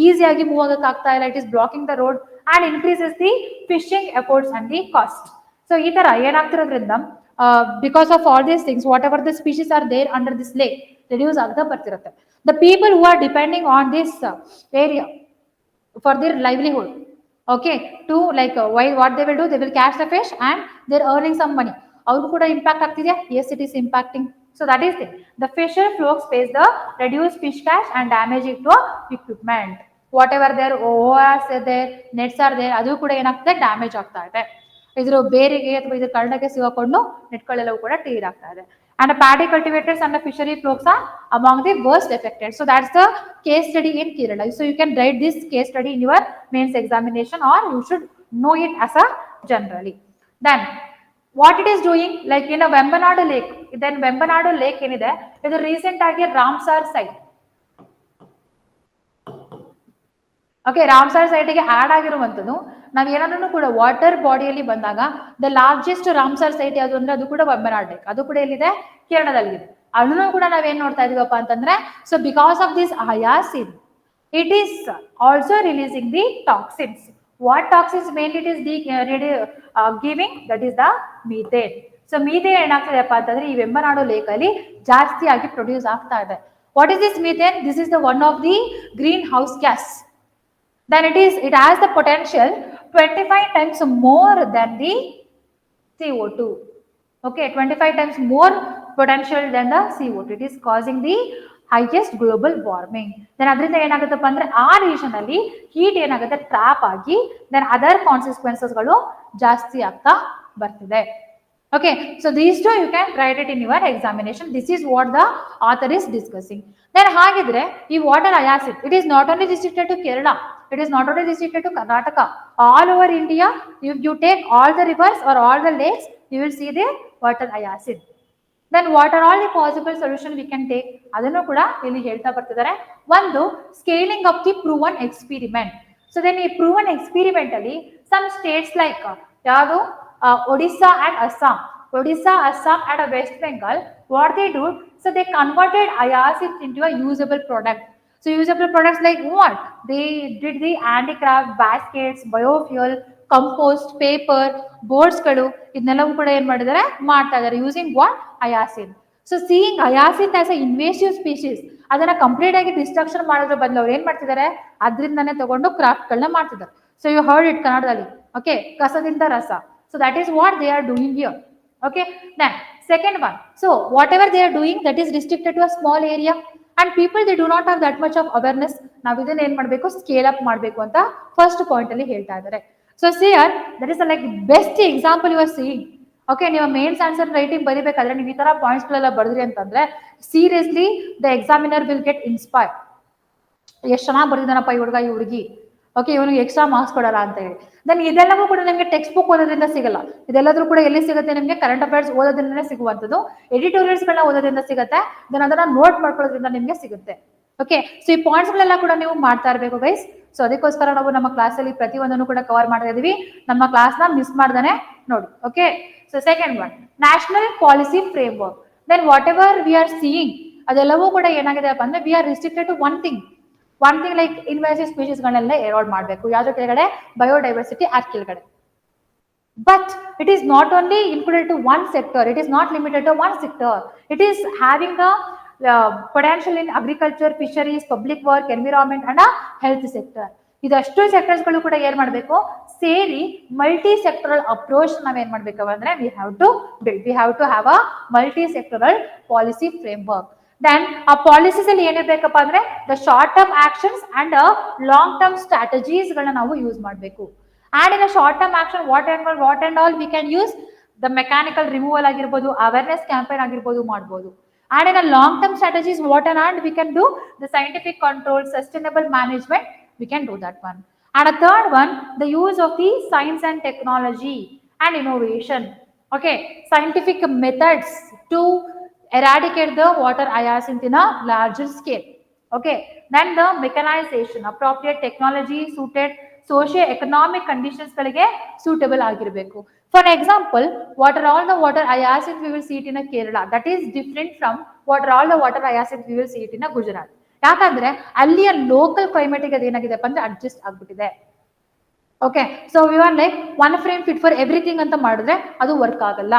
ಈಸಿಯಾಗಿ ಮೂವ್ ಆಗಕ್ಕೆ ಆಗ್ತಾ ಇಲ್ಲ. It is blocking the road and increases the fishing efforts and the cost. So ಈ ತರ ಏನಾಗ್ತಿರೋದ್ರಿಂದ because of all these things, whatever the species are there under this lake reduce ಆಗ್ತಾ ಬರ್ತಿರುತ್ತೆ. The people who are depending on this area for their livelihood, okay, to like why what they will do, they will catch the fish and they're earning some money. Avu kuda impact agtidya? Yes, it is impacting. So that is it. The fisher folks face the reduced fish catch and damaging to equipment. Whatever their ORs are there, nets are there, adu kuda enagtide, damage ಆಗ್ತಾ ಇದೆ. ಇದ್ರ ಬೇರಿಗೆ ಅಥವಾ ಇದ್ರ ಕರ್ಣಕ್ಕೆ ಸಿಗಾಕೊಂಡು ನೆಟ್ಗಳೆಲ್ಲವೂ ಕೂಡ tour ಆಗ್ತಾ ಇದೆ. And the paddy cultivators and the fishery folks are among the worst affected. So that's the case study in Kerala. So you can write this case study in your mains examination, or you should know it as a generally. Then what it is doing, like in a Vembanadu lake, then Vembanadu lake ಏನಿದೆ, ಇದು recent ಆಗಿ Ramsar site. Okay, Ramsar ಸೈಟ್ಗೆ add ಆಗಿರುವಂತದ್ದು. ನಾವ್ ಏನಾದ್ರೂ ಕೂಡ water ಬಾಡಿಯಲ್ಲಿ ಬಂದಾಗ ದ ಲಾರ್ಜೆಸ್ಟ್ ರಾಮ್ಸಾರ್ ಸೈಟ್ ಯಾವುದು ಅಂದ್ರೆ ಅದು ಕೂಡ ವೆಂಬನಾಡ್ ಲೇಕ್, ಅದು ಕೂಡ ಎಲ್ಲಿದೆ, ಕೇರಳದಲ್ಲಿದೆ. ಅದನ್ನು ಕೂಡ ನಾವೇನ್ ನೋಡ್ತಾ ಇದೀವಪ್ಪ ಅಂತಂದ್ರೆ, so because of this hyacinth it is also releasing the toxins. What toxins mainly it is the giving, that is the methane. So methane ಏನಾಗ್ತದೆಪ್ಪ ಅಂತಂದ್ರೆ ಈ ವೆಂಬನಾಡು ಲೇಕ್ ಅಲ್ಲಿ ಜಾಸ್ತಿ ಆಗಿ ಪ್ರೊಡ್ಯೂಸ್ ಆಗ್ತಾ ಇದೆ. What is this methane? This is the one of the green house gas. Then it has the potential 25 times more than the CO2. Okay, 25 times more potential than the CO2. It is causing the highest global warming. Then ಅದರಿಂದ ಏನಾಗುತ್ತಪ್ಪ ಅಂದ್ರೆ ಆ region ಅಲ್ಲಿ heat ಏನಾಗುತ್ತೆ, trap ಆಗಿ then other consequences ಗಳು ಜಾಸ್ತಿ ಆಗ್ತಾ ಬರ್ತಿದೆ. Okay, so these two you can write it in your examination. This is what the author is discussing. Then ಹಾಗಿದ್ರೆ ಈ water ಹಯಾಸಿಂತ್ it is not only restricted to Kerala, it is not only restricted to Karnataka. All over India, if you take all the rivers or all the lakes, you will see the water hyacinth. Then what are all the possible solution we can take? ಅದನ್ನು ಕೂಡ ಇಲ್ಲಿ ಹೇಳ್ತಾ ಬರ್ತಿದ್ದಾರೆ. ಒಂದು, scaling of the proven experiment. So then ಈ proven experiment ಅಲ್ಲಿ some states like ಯಾವುದು, Odisha and Assam. Odisha, Assam and West Bengal, what they do, so they converted hyacinth into a usable product. So usable products like what? They did the handicraft, baskets, biofuel, compost, paper, ಬೋರ್ಡ್ಸ್ಗಳು ಇದನ್ನೆಲ್ಲವೂ ಕೂಡ ಏನ್ ಮಾಡಿದ್ದಾರೆ ಮಾಡ್ತಾ ಇದ್ದಾರೆ using water hyacinth. So seeing hyacinth as a invasive species, ಅದನ್ನ complete ಆಗಿ destruction ಮಾಡೋದ್ರ ಬದಲು ಅವ್ರು ಏನ್ ಮಾಡ್ತಿದ್ದಾರೆ ಅದರಿಂದಾನೇ ತಗೊಂಡು ಕ್ರಾಫ್ಟ್ ಗಳನ್ನ ಮಾಡ್ತಿದ್ದಾರೆ. ಸೊ ಯು ಹರ್ಡ್ ಇಟ್ ಕನ್ನಡದಲ್ಲಿ, ಓಕೆ, ಕಸದಿಂದ ರಸ. So that is what they are doing here. Okay, then second one, so whatever they are doing that is restricted to a small area and people they do not have that much of awareness. ನಾವು ಇದನ್ನ ಏನ್ ಮಾಡಬೇಕು scale up ಮಾಡಬೇಕು ಅಂತ first point ಅಲ್ಲಿ ಹೇಳ್ತಾ ಇದ್ದಾರೆ. So see here that is like best example you are seeing. Okay, ನೀವು ಮೇನ್ಸ್ ಆನ್ಸರ್ ರೈಟಿಂಗ್ ಬರೀಬೇಕಾದ್ರೆ ನೀವು ಈ ತರ ಪಾಯಿಂಟ್ಸ್ ಗಳೆಲ್ಲ ಬರೆದ್ರಿ ಅಂತಂದ್ರೆ seriously the examiner will get inspire. ಎಷ್ಟು ಚೆನ್ನಾಗಿ ಬರೆದಿದ್ದಾನಪ್ಪ ಈ ಹುಡುಗ ಈ ಹುಡುಗಿ, ಓಕೆ ಇವನಿಗೆ ಎಕ್ಸ್ಟ್ರಾ ಮಾರ್ಕ್ಸ್ ಕೊಡಲ್ಲ ಅಂತ ಹೇಳಿ. ದೆನ್ ಇದೆಲ್ಲವೂ ಕೂಡ ನಿಮಗೆ ಟೆಕ್ಸ್ಟ್ ಬುಕ್ ಓದೋದ್ರಿಂದ ಸಿಗಲ್ಲ. ಇದೆಲ್ಲದ್ರೂ ಕೂಡ ಎಲ್ಲಿ ಸಿಗುತ್ತೆ ನಿಮಗೆ ಕರೆಂಟ್ ಅಫೇರ್ಸ್ ಓದೋದ್ರಿಂದನೇ ಸಿಗುವಂಥದ್ದು, ಎಡಿಟೋರಿಯಲ್ಸ್ ಗಳನ್ನ ಓದೋದ್ರಿಂದ ಸಿಗುತ್ತೆ, ದೆನ್ ಅದನ್ನ ನೋಟ್ ಮಾಡ್ಕೊಳ್ಳೋದ್ರಿಂದ ನಿಮಗೆ ಸಿಗುತ್ತೆ. ಓಕೆ, ಸೊ ಈ ಪಾಯಿಂಟ್ಸ್ ಗಳೆಲ್ಲ ಕೂಡ ನೀವು ಮಾಡ್ತಾ ಇರಬೇಕು ಗೈಸ್. ಸೊ ಅದಕ್ಕೋಸ್ಕರ ನಾವು ನಮ್ಮ ಕ್ಲಾಸ್ ಅಲ್ಲಿ ಪ್ರತಿಯೊಂದನ್ನು ಕೂಡ ಕವರ್ ಮಾಡ್ತಾ ಇದೀವಿ. ನಮ್ಮ ಕ್ಲಾಸ್ ನ ಮಿಸ್ ಮಾಡ್ದಾನೆ ನೋಡಿ. Okay, so second one national policy framework. Then whatever we are seeing ಅದೆಲ್ಲವೂ ಕೂಡ ಏನಾಗಿದೆ ಅಂದ್ರೆ we are restricted to one thing like invasive species ಗಳನ್ನೆಲ್ಲ ಅವಾಯ್ಡ್ ಮಾಡಬೇಕು. ಯಾವ್ದ್ರ ಕೆಳಗಡೆ ಬಯೋಡೈವರ್ಸಿಟಿ ಆಕ್ಟ್ ಕೆಳಗಡೆ. But it is not only included to one sector, it is not limited to one sector. It is having a potential in agriculture, fisheries, public work, environment and a health sector. ಇದಷ್ಟು sectors ಗಳು ಕೂಡ ಏನ್ ಮಾಡಬೇಕು ಸೇರಿ multi sectoral approach ನಾವ್ ಏನ್ ಮಾಡ್ಬೇಕು ಅಂದ್ರೆ we have to have a multi sectoral policy framework. Then ಆ ಪಾಲಿಸೀಸ್ ಅಲ್ಲಿ ಏನಿರ್ಬೇಕಪ್ಪ ಅಂದ್ರೆ the short term actions and long term strategies ಗಳನ್ನ ನಾವು ಯೂಸ್ ಮಾಡಬೇಕು. And in a short term action what and all we can use the mechanical removal ಆಗಿರ್ಬೋದು, awareness campaign ಆಗಿರ್ಬೋದು ಮಾಡ್ಬೋದು. And in a long term strategies what and all we can do the scientific control, sustainable management, we can do that one. And a third one, the use of the science and technology and innovation. Okay, scientific methods to eradicate the water hyacinth in a larger scale. Okay, then the mechanization, appropriate technology suited socio economic conditions ಗಳಿಗೆ suitable ಆಗಿರಬೇಕು. For example water hyacinth we will see it in Kerala, that is different from water hyacinth we will see it in Gujarat. ಯಾಕಂದ್ರೆ ಅಲ್ಲಿಯ local ಕ್ಲೈಮೇಟಿಗೆ ಅದೇನಾಗಿದೆ ಅಂದ್ರೆ adjust ಆಗ್ಬಿಟ್ಟಿದೆ. Okay, so we are like one frame fit for everything ಅಂತ ಮಾಡಿದ್ರೆ ಅದು work ಆಗಲ್ಲ.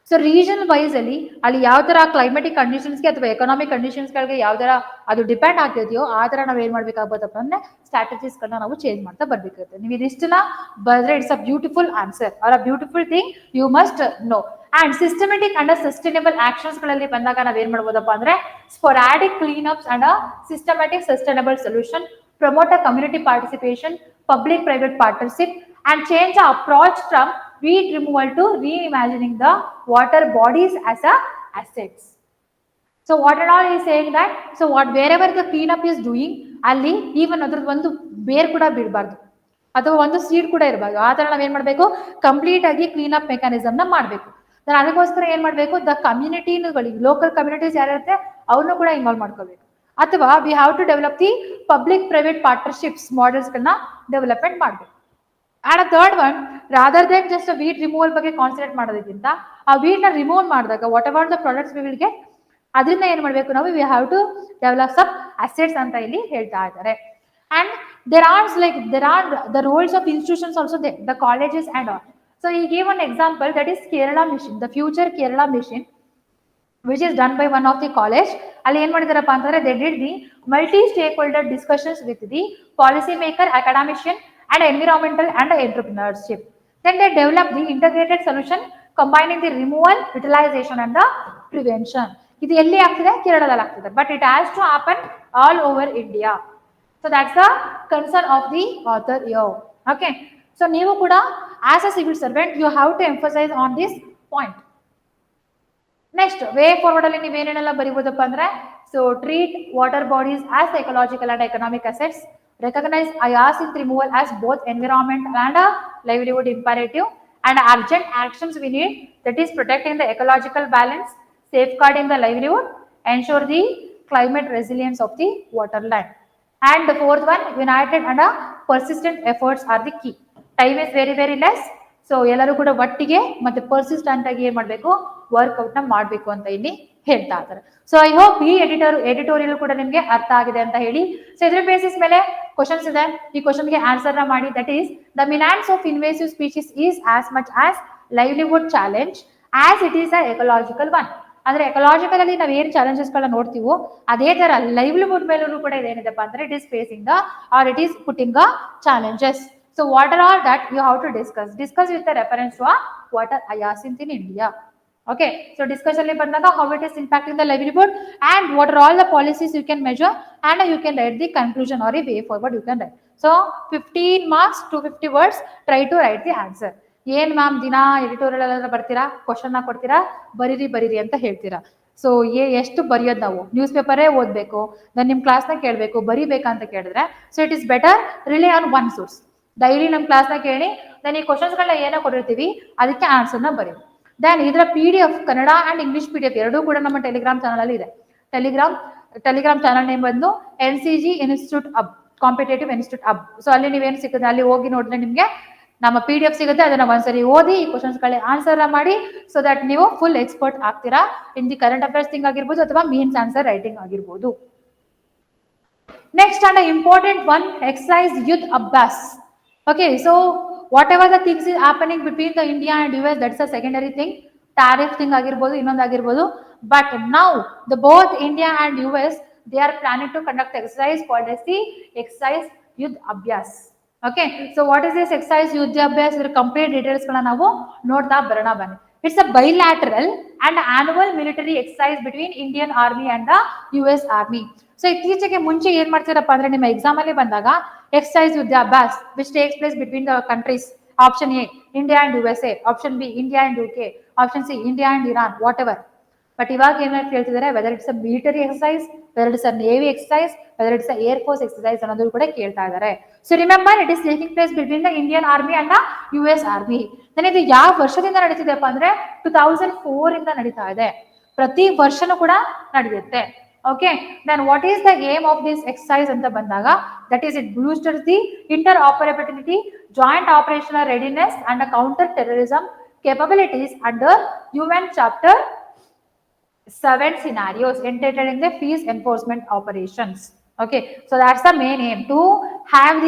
ಸೊ ರೀಜನ್ ವೈಸ್ ಅಲ್ಲಿ ಯಾವ ತರ ಕ್ಲೈಮೆಟಿಕ್ ಕಂಡೀಷನ್ಸ್ಗೆ ಅಥವಾ ಎಕನಾಮಿಕ್ ಕಂಡೀಷನ್ಸ್ಗಳಿಗೆ ಯಾವ ತರ ಅದು ಡಿಪೆಂಡ್ ಆಗ್ತಿದೆಯೋ ಆ ತರ ನಾವ್ ಏನ್ ಮಾಡ್ಬೇಕಾಗತ್ತಪ್ಪ ಅಂದ್ರೆ ಸ್ಟ್ರಾಟಜೀಸ್ ಗಳನ್ನ ನಾವು ಚೇಂಜ್ ಮಾಡ್ತಾ ಬರ್ಬೇಕಾಗುತ್ತೆ. ನೀವು ಇದಿಷ್ಟನ್ನ ಬರೆದ್ರೆ it's a beautiful answer or a beautiful thing you must know. And systematic and sustainable actions ಗಳಲ್ಲಿ ಬಂದಾಗ ನಾವ್ ಏನ್ ಮಾಡ್ಬೋದಪ್ಪ ಅಂದ್ರೆ sporadic clean ups and systematic sustainable solution, promote a community participation, public private partnership and change the approach from weed removal to reimagining the water bodies as a assets. So what and all is saying that so wherever the cleanup is doing ಅಲ್ಲಿ even ಅದ್ರದ್ದು ಒಂದು ಬೇರ್ ಕೂಡ ಬಿಡಬಾರ್ದು ಅಥವಾ ಒಂದು seed ಕೂಡ ಇರಬಾರ್ದು. ಆ ತರ ನಾವ್ ಏನ್ ಮಾಡ್ಬೇಕು ಕಂಪ್ಲೀಟ್ ಆಗಿ ಕ್ಲೀನ್ ಅಪ್ ಮೆಕ್ಯಾನಿಸಮ್ ನ ಮಾಡ್ಬೇಕು. ಅದಕ್ಕೋಸ್ಕರ ಏನ್ ಮಾಡ್ಬೇಕು ದ ಕಮ್ಯುನಿಟಿಗಳಿಗೆ ಲೋಕಲ್ ಕಮ್ಯುನಿಟೀಸ್ ಯಾರಿರುತ್ತೆ ಅವ್ರನ್ನು ಕೂಡ ಇನ್ವಾಲ್ವ್ ಮಾಡ್ಕೋಬೇಕು. ಅಥವಾ we have to develop the public private partnerships models ಗಳನ್ನ ಡೆವಲಪ್ಮೆಂಟ್ ಮಾಡ್ಬೇಕು. And a third one, rather than just a weed removal ಬಗ್ಗೆ ಕಾನ್ಸಂಟ್ರೇಟ್ ಮಾಡೋದಕ್ಕಿಂತ ಆ ವೀಡ್ ನ ರಿಮೂವ್ ಮಾಡಿದಾಗ whatever the products we will get ಅದರಿಂದ ಏನ್ ಮಾಡ್ಬೇಕು ನಾವು we have to develop some assets ಅಂತ ಇಲ್ಲಿ ಹೇಳ್ತಾ ಇದ್ದಾರೆ. And there are the roles of institutions also there, the colleges and all. So he gave one example, that is Kerala mission, the future Kerala mission which is done by one of the college. ಅಲ್ಲಿ ಏನ್ ಮಾಡಿದಾರಪ್ಪ ಅಂತಂದ್ರೆ they did the multi stakeholder discussions with the policy maker, academician and environmental and entrepreneurship. Then they developed the integrated solution combining the removal, utilization and the prevention. ಇದು ಎಲ್ಲಿ ಆಗ್ತಿದೆ ಕೇರಳದಲ್ಲಿ ಆಗ್ತಿದೆ, but it has to happen all over India. So that's the concern of the author here. Okay, so ನೀವು ಕೂಡ as a civil servant you have to emphasize on this point. Next, way forward ಅಲ್ಲಿ ನೀವು ಏನೇನೆಲ್ಲ ಬರೀಬೋದಪ್ಪ ಅಂದ್ರೆ so treat water bodies as ecological and economic assets, recognize hyacinth removal as both environment and a livelihood imperative, and urgent actions we need, that is protecting the ecological balance, safeguarding the livelihood, ensure the climate resilience of the waterland. And the fourth one, united and persistent efforts are the key. Time is very very less, so ಎಲ್ಲರೂ ಕೂಡ ಒಟ್ಟಿಗೆ ಮತ್ತೆ persistent ಆಗಿ ಏನ್ ಮಾಡ್ಬೇಕು workout ನ ಮಾಡ್ಬೇಕು ಅಂತ ಇಲ್ಲಿ ಹೇಳ್ತಾ ಇದ್ದಾರೆ. ಸೊ ಐ ಹೋಪ್ ಈ ಎಡಿಟೋರಿಯಲ್ ಕೂಡ ನಿಮ್ಗೆ ಅರ್ಥ ಆಗಿದೆ ಅಂತ ಹೇಳಿ. ಸೊ ಇದ್ರ ಬೇಸಿಸ್ ಮೇಲೆ ಕ್ವಶನ್ಸ್ ಇದೆ, ಈ ಕ್ವಶನ್ಗೆ ಆನ್ಸರ್ ಮಾಡಿ. That is the menace of invasive species is as much as livelihood challenge as it is a ecological one. ಅಂದ್ರೆ ಎಕಲಾಜಿಕಲ್ ಅಲ್ಲಿ ನಾವು ಏನ್ ಚಾಲೆಂಜಸ್ ಗಳನ್ನ ನೋಡ್ತೀವೋ ಅದೇ ತರ ಲೈವ್ಲಿಹುಡ್ ಮೇಲೂ ಕೂಡ ಇದೇನಿದೆಪ್ಪ ಅಂದ್ರೆ it is facing the or it is putting the challenges. So what are all that you have to discuss with the reference to what are hyacinth in India. Okay, so discussion ಅಲ್ಲಿ ಬಂದಾಗ how it is impacting the livelihood and what are all the policies you can measure and you can write the conclusion or a way forward you can write. So 15 marks 250 words, try to write the answer. ಏನ್ ma'am ದಿನ editorial ಎಲ್ಲ ಬರ್ತೀರಾ, question ಕೊಡ್ತೀರಾ, ಬರೀರಿ ಅಂತ ಹೇಳ್ತೀರಾ. So ಎಷ್ಟು ಬರೆಯೋದು ನಾವು ನ್ಯೂಸ್ ಪೇಪರೇ ಓದಬೇಕು, ನಾನು ನಿಮ್ಮ ಕ್ಲಾಸ್ನ ಕೇಳಬೇಕು, ಬರಿಬೇಕಂತ ಕೇಳಿದ್ರೆ so it is better relay on one source. Daily ನಮ್ಮ ಕ್ಲಾಸ್ನ ಕೇಳಿ ನಾನು ಈ ಕ್ವಶನ್ಸ್ಗಳನ್ನ ಏನೋ ಕೊಟ್ಟಿರ್ತೀವಿ ಅದಕ್ಕೆ ಆನ್ಸರ್ನ ಬರೀ. ದೆನ್ ಇದರ PDF Kannada and English PDF ಎರಡೂ ಕೂಡ ನಮ್ಮ ಟೆಲಿಗ್ರಾಮ್ ಚಾನಲ್ ಅಲ್ಲಿ ಇದೆ. ಟೆಲಿಗ್ರಾಮ್ ಚಾನಲ್ ನೇಮ್ ಬಂದು NCG ಇನ್ಸ್ಟಿಟ್ಯೂಟ್ ಅಬ್, ಕಾಂಪಿಟೇಟಿವ್ ಇನ್ಸ್ಟಿಟ್ಯೂಟ್ ಅಬ್. ಸೊ ಅಲ್ಲಿ ನೀವೇನು ಸಿಗುತ್ತೆ ಅಲ್ಲಿ ಹೋಗಿ ನೋಡಿದ್ರೆ ನಿಮಗೆ ನಮ್ಮ PDF ಸಿಗುತ್ತೆ. ಅದನ್ನ ಒಂದ್ಸರಿ ಓದಿ ಈ ಕ್ವಶನ್ಸ್ ಗಳೇ ಆನ್ಸರ್ ಮಾಡಿ ಸೊ ದಟ್ ನೀವು ಫುಲ್ ಎಕ್ಸ್ಪರ್ಟ್ ಆಗ್ತೀರಾ in the current affairs thing ಆಗಿರ್ಬೋದು ಅಥವಾ ಮೀನ್ಸ್ ಆನ್ಸರ್ ರೈಟಿಂಗ್ ಆಗಿರ್ಬೋದು. Next and important one, exercise ಯುದ್ಧ ಅಭ್ಯಾಸ್. Okay, so whatever the things is happening between the India and US, that's a secondary thing. Tariff thing ಆಗಿರ್ಬೋದು, ಇನ್ನೊಂದು ಆಗಿರ್ಬೋದು. But now the both India and US they are planning to conduct exercise called as the exercise Yudh Abhyas. Okay, so what is this exercise Yudh Abhyas? ಇದರ complete details ಗಳನ್ನ ನಾವು ನೋಡ್ತಾ ಬರೋಣ ಬನ್ನಿ. It's a bilateral and annual military exercise between Indian Army and the US Army. So ಇತ್ತೀಚೆಗೆ ಮುಂಚೆ ಏನ್ ಮಾಡ್ತೀರಪ್ಪ ಅಂದ್ರೆ ನಿಮ್ಮ ಎಕ್ಸಾಮ್ ಅಲ್ಲಿ ಬಂದಾಗ exercise Yudh Abhyas which takes place between the countries. Option A India and USA, option B India and UK, option C India and Iran, whatever. But ಇವಾಗ ಏನಾದ್ರು ಕೇಳ್ತಿದ್ದಾರೆ whether it's a military exercise, whether it's a navy exercise, whether it's a air force exercise ಅನ್ನೋದು ಕೂಡ ಕೇಳ್ತಾ ಇದ್ದಾರೆ. So remember it is taking place between the Indian Army and the US Army. then ಇದು ಯಾವ ವರ್ಷದಿಂದ ನಡೀತಿದೆಪ್ಪ ಅಂದ್ರೆ 2004 ಇಂದ ನಡೀತಾ ಇದೆ. ಪ್ರತಿ ವರ್ಷನೂ ಕೂಡ ನಡೆಯುತ್ತೆ. Okay, then what is the aim of this exercise anta bandaga, that is it boosters the interoperability, joint operational readiness and a counter terrorism capabilities under UN chapter 7 scenarios entailed in the peace enforcement operations. Okay, so that's the main aim, to have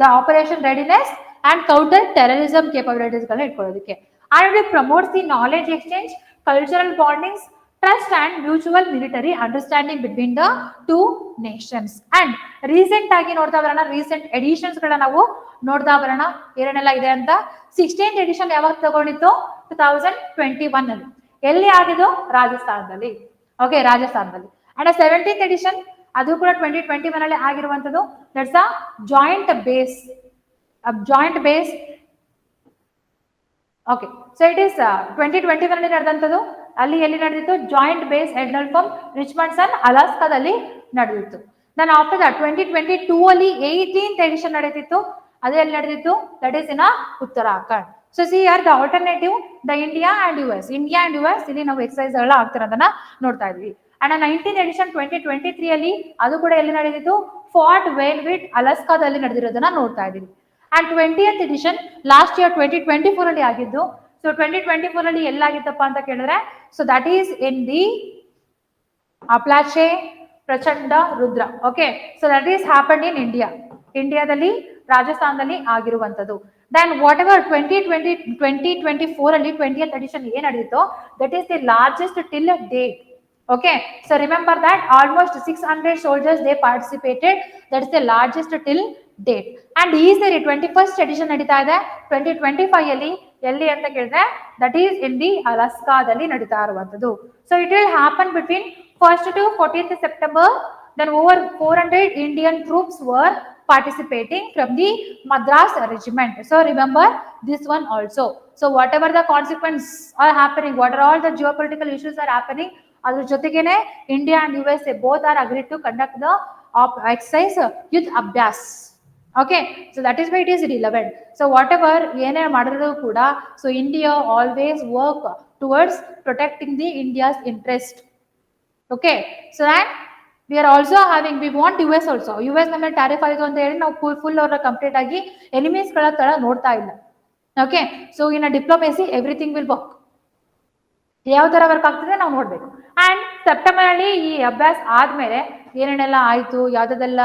the operation readiness and counter terrorism capabilities galna itkolodike, and it promotes the knowledge exchange, cultural bondings, trust and mutual military understanding between the two nations. And recent agi nodta barana, recent editions ಗಳನ್ನ ನಾವು ನೋಡ್ತಾ ಬರೋಣ ಏನೇನೆಲ್ಲ ಇದೆ ಅಂತ. 16th edition ಯಾವಾಗ ತಗೊಂಡಿತ್ತು 2021 ಅಲ್ಲಿ. ಎಲ್ಲಿ ಆಗಿದ್ದು ರಾಜಸ್ಥಾನದಲ್ಲಿ. ಓಕೆ, ರಾಜಸ್ಥಾನದಲ್ಲಿ. ಅಂಡ್ 17th edition ಅದು ಕೂಡ 2021 ಅಲ್ಲಿ ಆಗಿರುವಂತದ್ದು. That's a joint base. Okay, so it is 2021 ಅಲ್ಲಿ ನಡೆದಂತದ್ದು. ಅಲ್ಲಿ ಎಲ್ಲಿ ನಡೆದಿತ್ತು, ಜಾಯಿಂಟ್ ಬೇಸ್ ಎಡ್ನಲ್ಫಮ್ ರಿಚ್ಮಂಡ್ಸನ್ ಅಲಾಸ್ಕಾದಲ್ಲಿ ನಡೆದಿತ್ತು. ನಾನು ಆಫ್ಟರ್ ದಟ್ 2022 ಅಲ್ಲಿ 18th ಎಡಿಷನ್ ನಡೆದಿತ್ತು. ಅದು ಎಲ್ಲಿ ನಡೆದಿತ್ತು, that is in Uttarakhand. So C are the alternative the India and US ಇಲ್ಲಿ ನಾವು ಎಕ್ಸರ್ಸೈಸ್ ಎಲ್ಲ ಆಗ್ತಿರೋದನ್ನ ನೋಡ್ತಾ ಇದ್ವಿ. ಅಂಡ್ 19th ಎಡಿಷನ್ 2023 ಅಲ್ಲಿ ಅದು ಕೂಡ ಎಲ್ಲಿ ನಡೆದಿತ್ತು, ಫಾರ್ಟ್ ವೇಲ್ವಿಟ್ ಅಲಾಸ್ಕಾದಲ್ಲಿ ನಡೆದಿರೋದನ್ನ ನೋಡ್ತಾ ಇದೀವಿ. And 20th edition last year 2024 ಅಲ್ಲಿ ಆಗಿದ್ದು. ಸೊ 2024 ಅಲ್ಲಿ ಎಲ್ಲಾಗಿತ್ತಪ್ಪ ಅಂತ ಕೇಳಿದ್ರೆ, so that is in the Apache Prachand Rudra. Okay, so that is happened in ಇಂಡಿಯಾದಲ್ಲಿ ರಾಜಸ್ಥಾನದಲ್ಲಿ ಆಗಿರುವಂತದ್ದು. ದೆನ್ ವಾಟ್ ಎವರ್ 2024 ಅಲ್ಲಿ 20th ಎಡಿಷನ್ ಏನ್ ನಡೆಯಿತೋ that is the largest till date. Okay, so remember that almost 600 soldiers they participated. That is the largest till date. And ಈ ಸರಿ 21st edition ನಡೀತಾ ಇದೆ 2025 ಅಲ್ಲಿ. ಎಲ್ಲಿ ಅಂತ ಕೇಳಿದ್ರೆ ದಟ್ ಈಸ್ ಇನ್ ದಿ ಅಲಾಸ್ಕಾದಲ್ಲಿ ನಡೀತಾ ಇರುವಂತದ್ದು. So it will happen between 1st to 14th September. Then over 400 Indian troops were participating from the Madras regiment. So remember this one also. So whatever the consequences are happening, what are all the geopolitical issues are happening, ಅದ್ರ ಜೊತೆಗೇನೆ India and USA both are agreed to conduct the exercise Yudh Abhyas. Okay, so that is why it is relevant. So whatever ಏನೇ ಮಾಡಿದ್ರು ಕೂಡ, so India always work towards protecting the India's interest. Okay, so that we are also having, we want US also. US ನಮ್ಮ tariff ಆಯಿತು ಅಂತ ಹೇಳಿ ನಾವು full ಅವ್ರ complete ಆಗಿ ಎನಿಮೀಸ್ ಗಳ ತರ ನೋಡ್ತಾ ಇಲ್ಲ. Okay, so in a diplomacy everything will work. ಯಾವ ತರ ವರ್ಕ್ ಆಗ್ತದೆ ನಾವು ನೋಡ್ಬೇಕು. ಅಂಡ್ ಸೆಪ್ಟೆಂಬರ್ ಅಲ್ಲಿ ಈ ಅಭ್ಯಾಸ ಆದ್ಮೇಲೆ ಏನೇನೆಲ್ಲ ಆಯಿತು, ಯಾವುದೆಲ್ಲ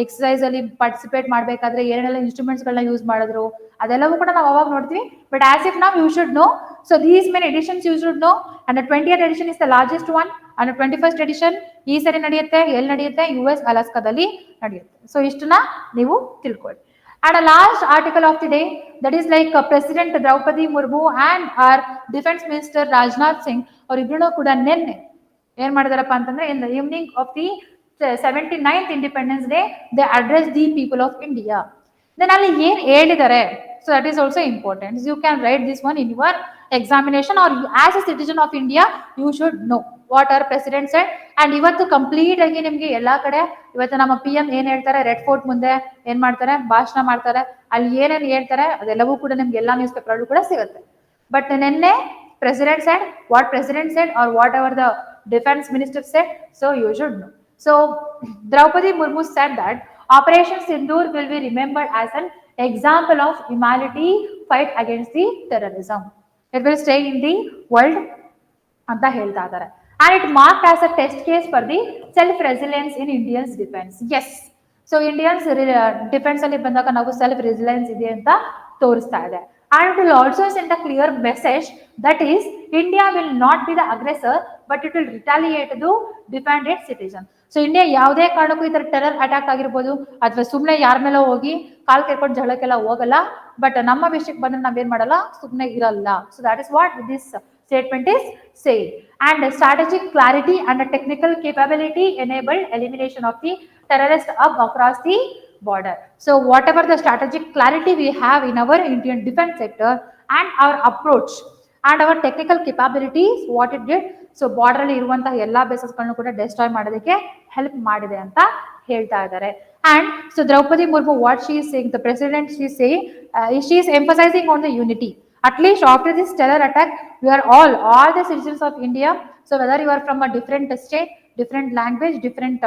ಎಕ್ಸಸೈಸ್ ಅಲ್ಲಿ ಪಾರ್ಟಿಸಿಪೇಟ್ ಮಾಡಬೇಕಾದ್ರೆ ಏನೇನೆಲ್ಲ ಇನ್ಸ್ಟ್ರೂಮೆಂಟ್ಸ್ಗಳನ್ನ ಯೂಸ್ ಮಾಡಿದ್ರು, ಅದೆಲ್ಲವೂ ಕೂಡ ನಾವು ಅವಾಗ ನೋಡ್ತೀವಿ. ಬಟ್ ಆಸ್ ಇಫ್ ನಾವು you should know, so these many editions you should know. And 20th edition is the largest one. And 21st edition ಈ ಸರಿ ನಡೆಯುತ್ತೆ. ಎಲ್ಲಿ ನಡೆಯುತ್ತೆ? US ಅಲಾಸ್ಕಾದಲ್ಲಿ ನಡೆಯುತ್ತೆ. ಸೊ ಇಷ್ಟನ್ನ ನೀವು ತಿಳ್ಕೊಳ್ಳಿ. And a last article of the day, that is like President Draupadi Murmu and our Defense Minister Rajnath Singh ಅವರಿಬ್ಬರೂ ಕೂಡ ನಿನ್ನೆ ಏನ್ ಮಾಡಿದಾರಪ್ಪ ಅಂತಂದ್ರೆ, in the evening of the 79th independence day they address the people of India. Then ಅಲ್ಲಿ ಏನ್ ಹೇಳಿದ್ದಾರೆ, so that is also important. You can write this one in your examination, or as a citizen of India you should know what our president said. And ಇವತ್ತು complete ಆಗಿ ನಿಮ್ಗೆ ಎಲ್ಲಾ ಕಡೆ ಇವತ್ತು ನಮ್ಮ PM ಏನ್ ಹೇಳ್ತಾರೆ, ರೆಡ್ ಫೋರ್ಟ್ ಮುಂದೆ ಏನ್ ಮಾಡ್ತಾರೆ, ಭಾಷಣ ಮಾಡ್ತಾರೆ. ಅಲ್ಲಿ ಏನೇನ್ ಹೇಳ್ತಾರೆ ಅದೆಲ್ಲವೂ ಕೂಡ ನಿಮ್ಗೆ ಎಲ್ಲಾ ನ್ಯೂಸ್ ಪೇಪರ್ ಅಲ್ಲೂ ಕೂಡ ಸಿಗುತ್ತೆ. ಬಟ್ ನಿನ್ನೆ president said what president said or whatever the defense minister said, so you should know. So Draupadi Murmu said that Operation Sindoor will be remembered as an example of humanity fight against the terrorism. It will stay in the world ಅಂತ ಹೇಳ್ತಾ ಇದ್ದಾರೆ. And it marked as a test case for the self resilience in Indians defense. Yes, so Indians defense ಅಲ್ಲಿ ಬಂದಾಗ ನಾವು self resilience ಇದೆ ಅಂತ ತೋರಿಸ್ತಾ ಇದೆ. And it will also send a clear message, that is India will not be the aggressor but it will retaliate to defend its citizen. So India ಯಾವುದೇ ಕಾರಣಕ್ಕೂ ಈ ತರ ಟೆರರ್ ಅಟ್ಯಾಕ್ ಆಗಿರ್ಬೋದು ಅಥವಾ ಸುಮ್ಮನೆ ಯಾರ ಮೇಲೆ ಹೋಗಿ ಕಾಲ್ ಕೇಳ್ಕೊಂಡು ಜಗಳಕ್ಕೆಲ್ಲ ಹೋಗಲ್ಲ. ಬಟ್ ನಮ್ಮ ವಿಷಯಕ್ಕೆ ಬಂದ್ರೆ ನಾವೇನ್ ಮಾಡಲ್ಲ, ಸುಮ್ಮನೆ ಇರಲ್ಲ. So that is what this statement is saying. And strategic clarity and technical capability enabled elimination of the terrorist up across the border. So whatever the strategic clarity we have in our Indian defense sector and our approach and our technical capabilities, what it did, so border ಅಲ್ಲಿ ಇರುವಂತಹ ಎಲ್ಲಾ basis ಗಳನ್ನು ಕೂಡ destroy ಮಾಡೋದಕ್ಕೆ help ಮಾಡಿದೆ ಅಂತ ಹೇಳ್ತಾ ಇದ್ದಾರೆ. And so Draupadi Murmu, what she is saying, the president, she is emphasizing on the unity. At least after this terror attack, we are all the citizens of India. So whether you are from a different state, different language, different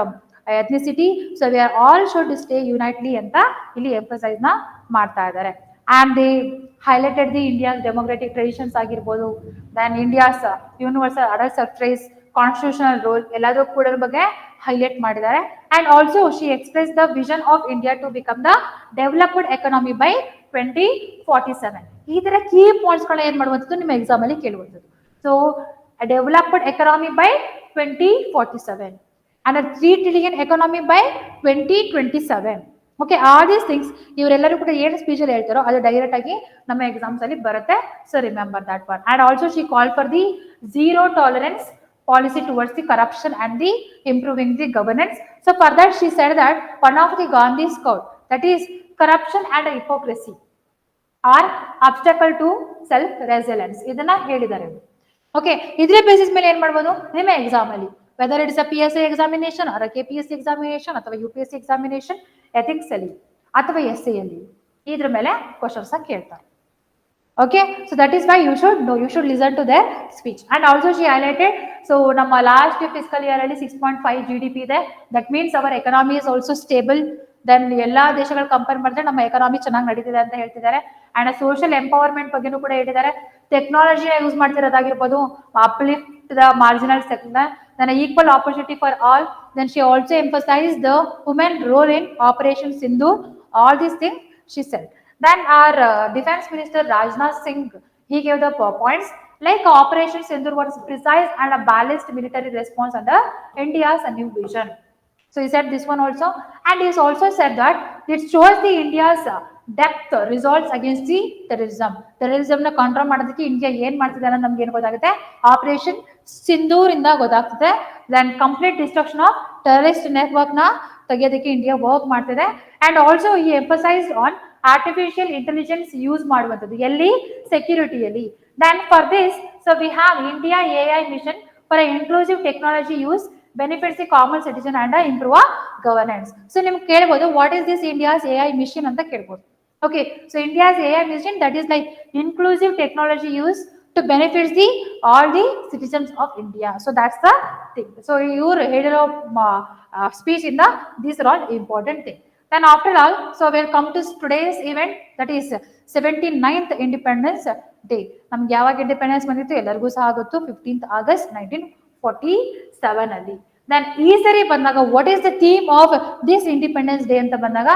ethnicity, so we are all should stay unitedly ಅಂತ ಇಲ್ಲಿ emphasise ನ ಮಾಡ್ತಾ ಇದ್ದಾರೆ. And they highlighted the India's democratic traditions ಆಗಿರ್ಬೋದು, then India's universal adult suffrage, constitutional role ಎಲ್ಲದೂ ಕೂಡ ಬಗ್ಗೆ highlight ಮಾಡಿದ್ದಾರೆ. And also she expressed the vision of India to become the developed economy by 2047. ಈ ತರ ಕೀ ಪಾಯಿಂಟ್ಸ್ ಗಳನ್ನ ಏನ್ ಮಾಡುವಂಥದ್ದು ನಿಮ್ಮ ಎಕ್ಸಾಮ್ ಅಲ್ಲಿ ಕೇಳುವಂಥದ್ದು. So developed economy by 2047 and a 3 trillion economy by 2027. Okay, all these things ಇವರೆಲ್ಲರೂ ಕೂಡ ಏನು ಸ್ಪೀಚ್ ಅಲ್ಲಿ ಹೇಳ್ತಾರೋ ಅದು ಡೈರೆಕ್ಟ್ ಆಗಿ ನಮ್ಮ ಎಕ್ಸಾಮ್ಸ್ ಅಲ್ಲಿ ಬರುತ್ತೆ. So remember that one. And also she call for the zero tolerance policy towards the corruption and the improving the governance. So for that she said that one of the Gandhi's quote, that is corruption and hypocrisy are obstacle to self resilience. ಇದನ್ನ ಹೇಳಿದ್ದಾರೆ. Okay, ಇದ್ರ basis ಮೇಲೆ ಏನ್ ಮಾಡ್ಬೋದು ನಿಮ್ಮ exam ಅಲ್ಲಿ, whether it's a PSI examination or KPSC examination ಅಥವಾ UPSC examination, ethics ಅಲ್ಲಿ ಅಥವಾ SI ಅಲ್ಲಿ, ಇದ್ರ ಮೇಲೆ ಕ್ವಶನ್ಸ್ ಕೇಳ್ತಾರೆ. Okay, so that is why you should know, you should listen to their speech. And also she highlighted, so ನಮ್ಮ last fiscal year ಅಲ್ಲಿ 6.5 GDP ಇದೆ, that means our economy is also stable. Then ಎಲ್ಲಾ ದೇಶಗಳು compare ಮಾಡಿದ್ರೆ ನಮ್ಮ economy ಚೆನ್ನಾಗಿ ನಡೀತಿದೆ ಅಂತ ಹೇಳ್ತಿದ್ದಾರೆ. ಅಂಡ್ ಸೋಷಿಯಲ್ ಎಂಪವರ್ಮೆಂಟ್ ಬಗ್ಗೆನೂ ಕೂಡ ಹೇಳಿದ್ದಾರೆ. ಟೆಕ್ನಾಲಜಿನ ಯೂಸ್ ಮಾಡ್ತಿರೋದಾಗಿರ್ಬೋದು, uplift the marginal sector, then equal opportunity for all. Then she also emphasise the women role in operation Sindoor. All these things she said. Then our Defense Minister Rajnath Singh, he gave the points like Operation Sindoor was precise and a balanced military response under India's new vision. So he said this one also, and he has also said that it shows the India's depth results against the terrorism. Terrorism na control ಮಾಡೋದಕ್ಕೆ India ಏನ್ ಮಾಡ್ತಿದ್ದಾರೆ ನಮ್ಗೆ ಏನು ಗೊತ್ತಾಗುತ್ತೆ, operation Sindoor ಇಂದ ಗೊತ್ತಾಗ್ತದೆ. Then complete destruction of terrorist network ನ ತೆಗೆಯೋದಕ್ಕೆ ಇಂಡಿಯಾ ವರ್ಕ್ ಮಾಡ್ತಿದೆ. And also he emphasized on artificial intelligence use ಮಾಡುವಂಥದ್ದು ಎಲ್ಲಿ, ಸೆಕ್ಯೂರಿಟಿಯಲ್ಲಿ. Then for this, so we have India AI mission for inclusive technology use benefits the common citizen and improve governance. So ನಿಮ್ಗೆ ಕೇಳ್ಬೋದು what is this India's AI mission ಅಂತ ಕೇಳ್ಬೋದು. Okay, so India's AI mission that is like inclusive technology use to benefit the all the citizens of India. So that's the thing. So your ಹೇಳಿರೋ speech in the these are all important thing. Then after all, so we'll come to today's event, that is 79th Independence Day. ನಮ್ಗೆ ಯಾವಾಗ independence ಬಂದಿತ್ತು ಎಲ್ಲರಿಗೂ ಸಹ ಗೊತ್ತು, 15th August 1947 ಅಲ್ಲಿ. Then ಈ ಸರಿ ಬಂದಾಗ what is the theme of this independence day ಅಂತ ಬಂದಾಗ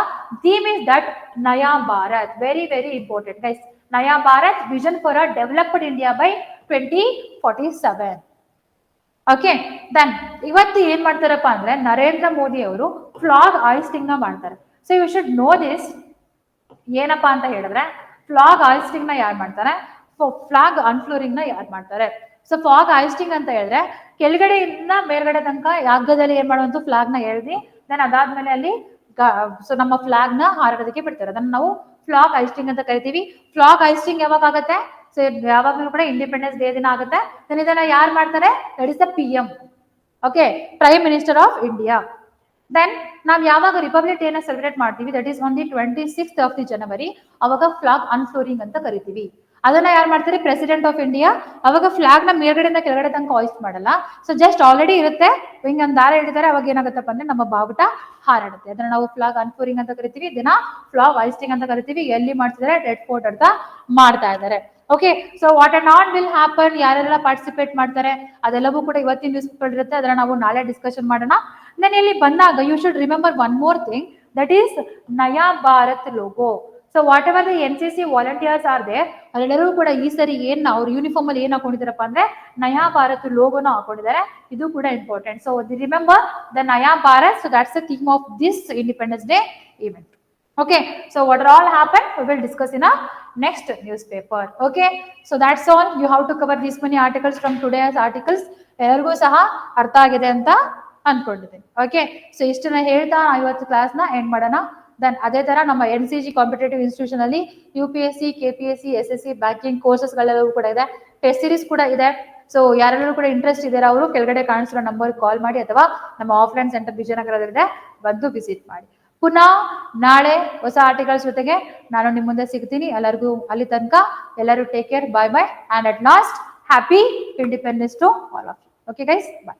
theme is that Naya Bharat. Very very important guys. Naya Bharat vision for a developed India by 2047. Okay, then ಇವತ್ತು ಏನ್ ಮಾಡ್ತಾರಪ್ಪ ಅಂದ್ರೆ ನರೇಂದ್ರ ಮೋದಿ ಅವರು ಫ್ಲಾಗ್ ಹಾಯಿಸ್ಟಿಂಗ್ ನ ಮಾಡ್ತಾರೆ. So you should know this. ಏನಪ್ಪಾ ಅಂತ ಹೇಳಿದ್ರೆ ಫ್ಲಾಗ್ ಹಾಯಿಸ್ಟಿಂಗ್ ನ ಯಾರು ಮಾಡ್ತಾರೆ, ಫ್ಲಾಗ್ ಅನ್ಫ್ಲೋರಿಂಗ್ ನ ಯಾರು ಮಾಡ್ತಾರೆ. ಸೊ ಫ್ಲಾಗ್ ಹಾಯಿಸ್ಟಿಂಗ್ ಅಂತ ಹೇಳಿದ್ರೆ ಕೆಳಗಡೆಯಿಂದ ಮೇಲ್ಗಡೆ ತನಕ ಹಗ್ಗದಲ್ಲಿ ಏನ್ ಮಾಡುವಂತ ಫ್ಲಾಗ್ ನ ಎಳ್ದಿ ದೆನ್ ಅದಾದ್ಮೇಲೆ ಅಲ್ಲಿ ಸೊ ನಮ್ಮ ಫ್ಲಾಗ್ ನ ಹಾರಾಡೋದಕ್ಕೆ ಬಿಡ್ತಾರೆ. ಅದನ್ನ ನಾವು ಫ್ಲಾಗ್ ಹಾಯಿಸ್ಟಿಂಗ್ ಅಂತ ಕರಿತೀವಿ. ಫ್ಲಾಗ್ ಹಾಯಿಸ್ಟಿಂಗ್ ಯಾವಾಗ ಆಗುತ್ತೆ, ಸೊ ಯಾವಾಗಲೂ ಕೂಡ ಇಂಡಿಪೆಂಡೆನ್ಸ್ ಡೇ ದಿನ ಆಗುತ್ತೆ. ದೆನ್ ಇದನ್ನ ಯಾರು ಮಾಡ್ತಾರೆ, that is the PM. Okay, prime minister of India. Then ನಾವು ಯಾವಾಗ ರಿಪಬ್ಲಿಕ್ ಡೇನ ಸೆಲೆಬ್ರೇಟ್ ಮಾಡ್ತೀವಿ, that is on the 26th of the January, ಅವಾಗ ಫ್ಲಾಗ್ ಅನ್ಫ್ಲೋರಿಂಗ್ ಅಂತ ಕರಿತೀವಿ. ಅದನ್ನ ಯಾರು ಮಾಡ್ತಾರೆ, ಪ್ರೆಸಿಡೆಂಟ್ ಆಫ್ ಇಂಡಿಯಾ. ಅವಾಗ ಫ್ಲಾಗ್ ನ ಮೇಲ್ಗಡೆಯಿಂದ ಕೆಳಗಡೆ ತನಕ ಹಾಯಿಸ್ಟ್ ಮಾಡಲ್ಲ. ಸೊ ಜಸ್ಟ್ ಆಲ್ರೆಡಿ ಇರುತ್ತೆ, ಹಿಂಗ್ ಒಂದು ದಾರ ಹಿಡಿತಾರೆ, ಅವಾಗ ಏನಾಗುತ್ತಪ್ಪ ಅಂದ್ರೆ ನಮ್ಮ ಬಾವುಟ ಹಾರಾಡುತ್ತೆ. ಅದನ್ನ ನಾವು ಫ್ಲಾಗ್ ಅನ್ಫ್ಲೋರಿಂಗ್ ಅಂತ ಕರಿತೀವಿ, ದಿನ ಫ್ಲಾಗ್ ಹಾಯಿಸ್ಟಿಂಗ್ ಅಂತ ಕರಿತೀವಿ. ಎಲ್ಲಿ ಮಾಡ್ತಿದ್ದಾರೆ, ರೆಡ್ ಫೋರ್ಟ್ ಅಂತ ಮಾಡ್ತಾ ಇದ್ದಾರೆ. Okay, so what and not will happen, ಯಾರೆಲ್ಲ ಪಾರ್ಟಿಸಿಪೇಟ್ ಮಾಡ್ತಾರೆ ಅದೆಲ್ಲವೂ ಕೂಡ ಇವತ್ತಿನ ನ್ಯೂಸ್ ಪೇಪರ್ ಇರುತ್ತೆ. ಅದನ್ನ ನಾವು ನಾಳೆ ಡಿಸ್ಕಷನ್ ಮಾಡೋಣ. ದೆನ್ ಇಲ್ಲಿ ಬಂದಾಗ you should remember one more thing, that is Naya Bharat logo. So whatever the NCC volunteers are there, ಅದೆಲ್ಲರೂ ಕೂಡ ಈ ಸರಿ ಏನ್ ಅವ್ರ ಯೂನಿಫಾರ್ಮ್ ಅಲ್ಲಿ ಏನ್ ಹಾಕೊಂಡಿದಾರಪ್ಪ ಅಂದ್ರೆ ನಯಾ ಭಾರತ್ ಲೋಗೋನ ಹಾಕೊಂಡಿದ್ದಾರೆ. ಇದು ಕೂಡ important. So remember the Naya Bharat. So that's the theme of this independence day event. Okay, so what all happened we will discuss in a next newspaper. Okay, so that's all. You have to cover these many articles from today's articles. ಎಲ್ಲರಿಗೂ ಸಹ ಅರ್ಥ ಆಗಿದೆ ಅಂತ ಅನ್ಕೊಂಡಿದ್ದೀನಿ. Okay, so ಇಷ್ಟನ್ನ ಹೇಳ್ತಾ ಇವತ್ತು class ನ end ಮಾಡೋಣ. ದೆನ್ ಅದೇ ತರ ನಮ್ಮ NCG ಕಾಂಪಿಟೇಟಿವ್ ಇನ್ಸ್ಟಿಟ್ಯೂಷನ್ ಅಲ್ಲಿ UPSC, KPSC, SSC banking courses ಗಳೆಲ್ಲವೂ ಕೂಡ ಇದೆ. ಟೆಸ್ಟ್ ಸೀರೀಸ್ ಕೂಡ ಇದೆ. ಸೊ ಯಾರೆಲ್ಲರೂ ಕೂಡ ಇಂಟ್ರೆಸ್ಟ್ ಇದ್ದಾರೆ ಅವರು ಕೆಳಗಡೆ ಕಾಣಿಸಿರೋ ನಂಬರ್ ಕಾಲ್ ಮಾಡಿ ಅಥವಾ ನಮ್ಮ ಆಫ್ಲೈನ್ ಸೆಂಟರ್ ವಿಜಯನಗರದಲ್ಲಿದೆ, ಬಂದು ವಿಸಿಟ್ ಮಾಡಿ. ಪುನಃ ನಾಳೆ ಹೊಸ ಆರ್ಟಿಕಲ್ಸ್ ಜೊತೆಗೆ ನಾನು ನಿಮ್ಮ ಮುಂದೆ ಸಿಗ್ತೀನಿ. ಎಲ್ಲರಿಗೂ ಅಲ್ಲಿ ತನಕ ಎಲ್ಲರೂ take care, bye bye, and at last happy independence to all of you. Okay guys, by.